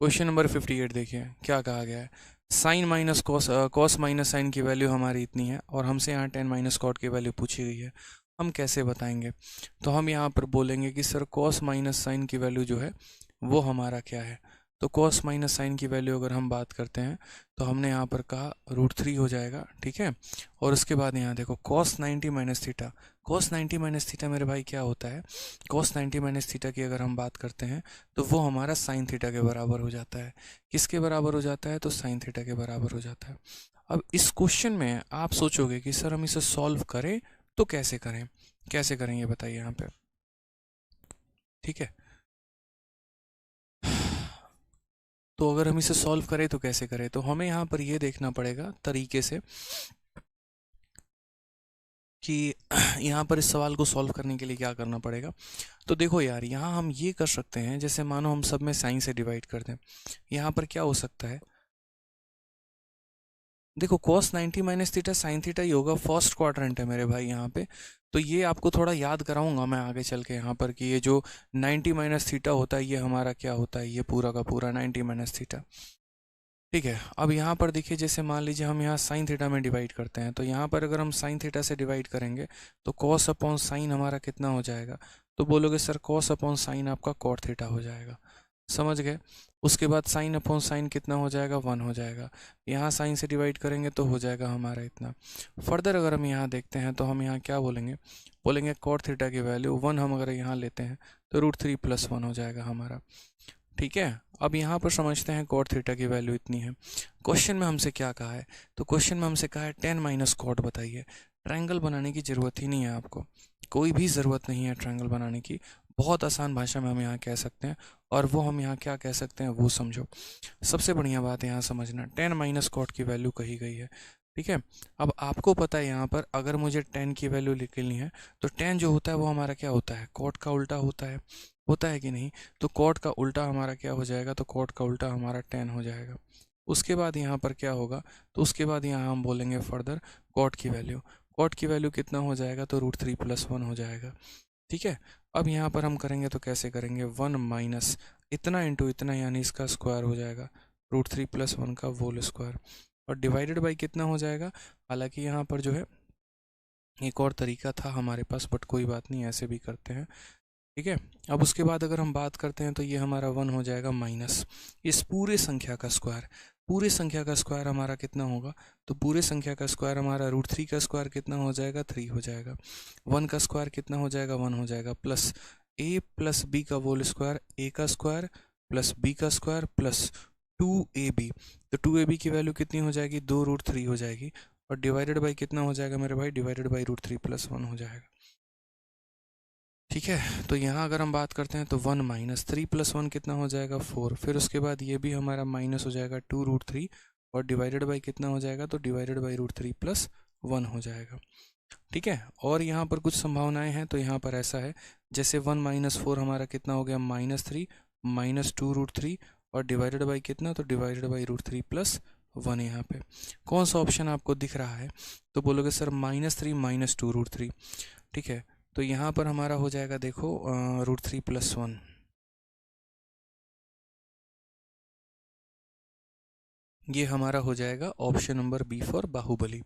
क्वेश्चन नंबर 58 देखिए क्या कहा गया है। Sine minus cos, cos minus sine की वैल्यू हमारी इतनी है और हमसे यहाँ टेन माइनस कॉट की वैल्यू पूछी गई है। हम कैसे बताएंगे? तो हम यहाँ पर बोलेंगे कि सर कॉस माइनस साइन की वैल्यू जो है वो हमारा क्या है। तो कॉस माइनस साइन की वैल्यू अगर हम बात करते हैं तो हमने यहाँ पर कहा √3 हो जाएगा, ठीक है। और उसके बाद यहाँ देखो cos 90 minus theta, cos 90 minus theta मेरे भाई क्या होता है? cos 90 माइनस थीटा की अगर हम बात करते हैं तो वो हमारा साइन थीटा के बराबर हो जाता है। किसके बराबर हो जाता है? तो साइन थीटा के बराबर हो जाता है। अब इस क्वेश्चन में आप सोचोगे कि सर हम इसे सॉल्व करें तो कैसे करें, कैसे करें ये बताइए यहाँ पे, ठीक है। तो अगर हम इसे सॉल्व करें तो कैसे करें? तो हमें यहाँ पर ये देखना पड़ेगा तरीके से कि यहाँ पर इस सवाल को सॉल्व करने के लिए क्या करना पड़ेगा। तो देखो यार, यहाँ हम ये कर सकते हैं, जैसे मानो हम सब में साइन से डिवाइड कर दें। यहाँ पर क्या हो सकता है, देखो cos 90 minus theta sine theta ही होगा, फर्स्ट क्वाड्रेंट है मेरे भाई यहाँ पे। तो ये आपको थोड़ा याद कराऊंगा मैं आगे चल के यहाँ पर कि ये जो 90 माइनस थीटा होता है ये हमारा क्या होता है, ये पूरा का पूरा 90 माइनस थीटा, ठीक है। अब यहाँ पर देखिए, जैसे मान लीजिए हम यहाँ साइन थीटा में डिवाइड करते हैं, तो यहाँ पर अगर हम साइन थीटा से डिवाइड करेंगे तो कॉस अपॉन साइन हमारा कितना हो जाएगा? तो बोलोगे सर कॉस अपॉन साइन आपका कॉट थीटा हो जाएगा, समझ गए। उसके बाद साइन अपॉन साइन कितना हो जाएगा? 1 हो जाएगा। यहाँ साइन से डिवाइड करेंगे तो हो जाएगा हमारा इतना। फर्दर अगर हम यहाँ देखते हैं तो हम यहाँ क्या बोलेंगे, बोलेंगे कॉट थीटा की वैल्यू 1 हम अगर यहाँ लेते हैं तो √3 + 1 हो जाएगा हमारा, ठीक है। अब यहाँ पर समझते हैं कॉट थीटा की वैल्यू इतनी है। क्वेश्चन में हमसे क्या कहा है? तो क्वेश्चन में हमसे कहा है 10 माइनस कॉट बताइए। ट्रायंगल बनाने की ज़रूरत ही नहीं है आपको, कोई भी ज़रूरत नहीं है ट्रायंगल बनाने की। बहुत आसान भाषा में हम यहाँ कह सकते हैं, और वो हम यहाँ क्या कह सकते हैं वो समझो। सबसे बढ़िया बात यहाँ समझना, 10 माइनस कॉट की वैल्यू कही गई है, ठीक है। अब आपको पता है यहाँ पर अगर मुझे 10 की वैल्यू निकलनी है तो 10 जो होता है वो हमारा क्या होता है? कॉट का उल्टा होता है कि नहीं? तो कॉट का उल्टा हमारा क्या हो जाएगा? तो कॉट का उल्टा हमारा 10 हो जाएगा। उसके बाद यहाँ पर क्या होगा? तो उसके बाद यहाँ हम बोलेंगे फर्दर कॉट की वैल्यू, कॉट की वैल्यू कितना हो जाएगा? तो √3 + 1 हो जाएगा, ठीक है। अब यहाँ पर हम करेंगे तो कैसे करेंगे? 1 माइनस इतना इंटू इतना, यानी इसका स्क्वायर हो जाएगा, √3 + 1 का होल स्क्वायर, और डिवाइडेड बाई कितना हो जाएगा? हालांकि यहाँ पर जो है एक और तरीका था हमारे पास, बट कोई बात नहीं, ऐसे भी करते हैं, ठीक है। अब उसके बाद अगर हम बात करते हैं तो ये हमारा 1 हो जाएगा माइनस इस पूरे संख्या का स्क्वायर। पूरे संख्या का स्क्वायर हमारा कितना होगा? तो पूरे संख्या का स्क्वायर हमारा √3 का स्क्वायर कितना हो जाएगा? 3 हो जाएगा। 1 का स्क्वायर कितना हो जाएगा? 1 हो जाएगा, प्लस a + b का होल स्क्वायर, a का स्क्वायर प्लस b का स्क्वायर प्लस 2ab। तो 2ab की वैल्यू कितनी हो जाएगी? 2√3 हो जाएगी, और डिवाइडेड बाई कितना हो जाएगा मेरे भाई? डिवाइडेड बाई √3 + 1 हो जाएगा, ठीक है। तो यहाँ अगर हम बात करते हैं तो 1 माइनस 3 + 1 कितना हो जाएगा? 4। फिर उसके बाद ये भी हमारा माइनस हो जाएगा 2√3, और डिवाइडेड बाई कितना हो जाएगा? तो डिवाइडेड बाई √3 + 1 हो जाएगा, ठीक है। और यहाँ पर कुछ संभावनाएं हैं, तो यहाँ पर ऐसा है जैसे 1 माइनस 4 हमारा कितना हो गया? -3 माइनस 2√3, और डिवाइडेड बाई कितना? तो डिवाइडेड बाई √3 + 1। यहाँ पे कौन सा ऑप्शन आपको दिख रहा है? तो बोलोगे सर -3 माइनस 2√3, ठीक है। तो यहाँ पर हमारा हो जाएगा देखो √3 + 1, ये हमारा हो जाएगा option number B for Baahubali.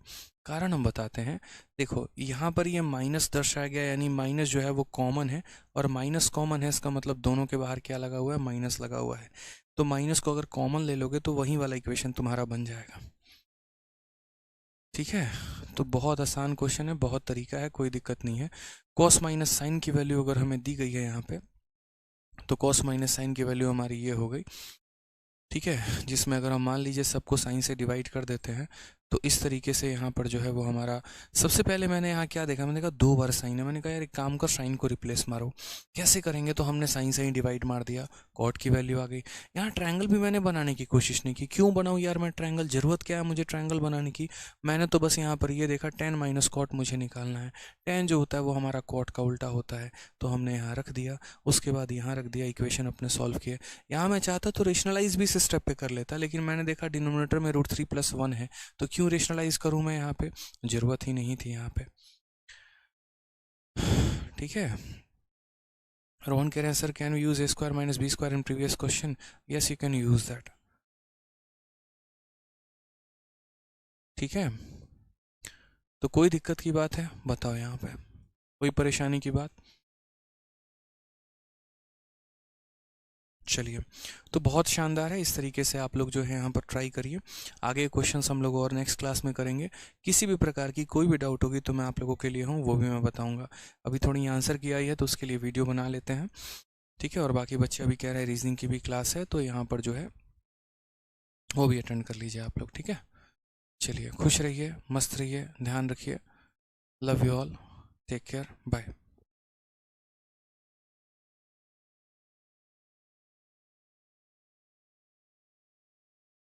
कारण हम बताते हैं, देखो यहाँ पर ये माइनस दर्शाया गया, यानी माइनस जो है वो कॉमन है, और माइनस कॉमन है इसका मतलब दोनों के बाहर क्या लगा हुआ है? माइनस लगा हुआ है। तो माइनस को अगर कॉमन ले लोगे तो वही वाला इक्वेशन तुम्हारा बन जाएगा, ठीक है। तो बहुत आसान क्वेश्चन है, बहुत तरीका है, कोई दिक्कत नहीं है। कॉस माइनस साइन की वैल्यू अगर हमें दी गई है यहाँ पे, तो कॉस माइनस साइन की वैल्यू हमारी ये हो गई, ठीक है। जिसमें अगर हम मान लीजिए सबको साइन से डिवाइड कर देते हैं तो इस तरीके से यहाँ पर जो है वो हमारा, सबसे पहले मैंने यहाँ क्या देखा, मैंने कहा 2 बार साइन है, मैंने कहा यार एक काम कर साइन को रिप्लेस मारो। कैसे करेंगे? तो हमने साइन से ही डिवाइड मार दिया, कॉट की वैल्यू आ गई। यहाँ ट्रायंगल भी मैंने बनाने की कोशिश नहीं की, क्यों बनाऊँ यार मैं ट्रायंगल, जरूरत क्या है मुझे ट्रायंगल बनाने की? मैंने तो बस यहाँ पर ये देखा 10 माइनस कॉट मुझे निकालना है, 10 जो होता है वो हमारा कॉट का उल्टा होता है, तो हमने यहाँ रख दिया। उसके बाद यहाँ रख दिया, इक्वेशन अपने सॉल्व किए। यहाँ मैं चाहता तो रेशनलाइज भी इस स्टेप पे कर लेता, लेकिन मैंने देखा डिनोमिनेटर में √3 + 1 है, तो क्यों रेशनलाइज करूँ मैं यहाँ पे? जरूरत ही नहीं थी यहाँ पे, ठीक है। रोहन कह रहे हैं sir can we use a square minus b square in previous question? Yes you can use that. ठीक है, तो कोई दिक्कत की बात है बताओ यहाँ पे, कोई परेशानी की बात? चलिए, तो बहुत शानदार है। इस तरीके से आप लोग जो है यहाँ पर ट्राई करिए। आगे क्वेश्चंस हम लोग और नेक्स्ट क्लास में करेंगे। किसी भी प्रकार की कोई भी डाउट होगी तो मैं आप लोगों के लिए हूँ, वो भी मैं बताऊँगा। अभी थोड़ी आंसर की आई है तो उसके लिए वीडियो बना लेते हैं, ठीक है। और बाकी बच्चे अभी कह रहे हैं रीजनिंग की भी क्लास है, तो यहाँ पर जो है वो भी अटेंड कर लीजिए आप लोग, ठीक है। चलिए, खुश रहिए, मस्त रहिए, ध्यान रखिए। Love you all, take care, bye.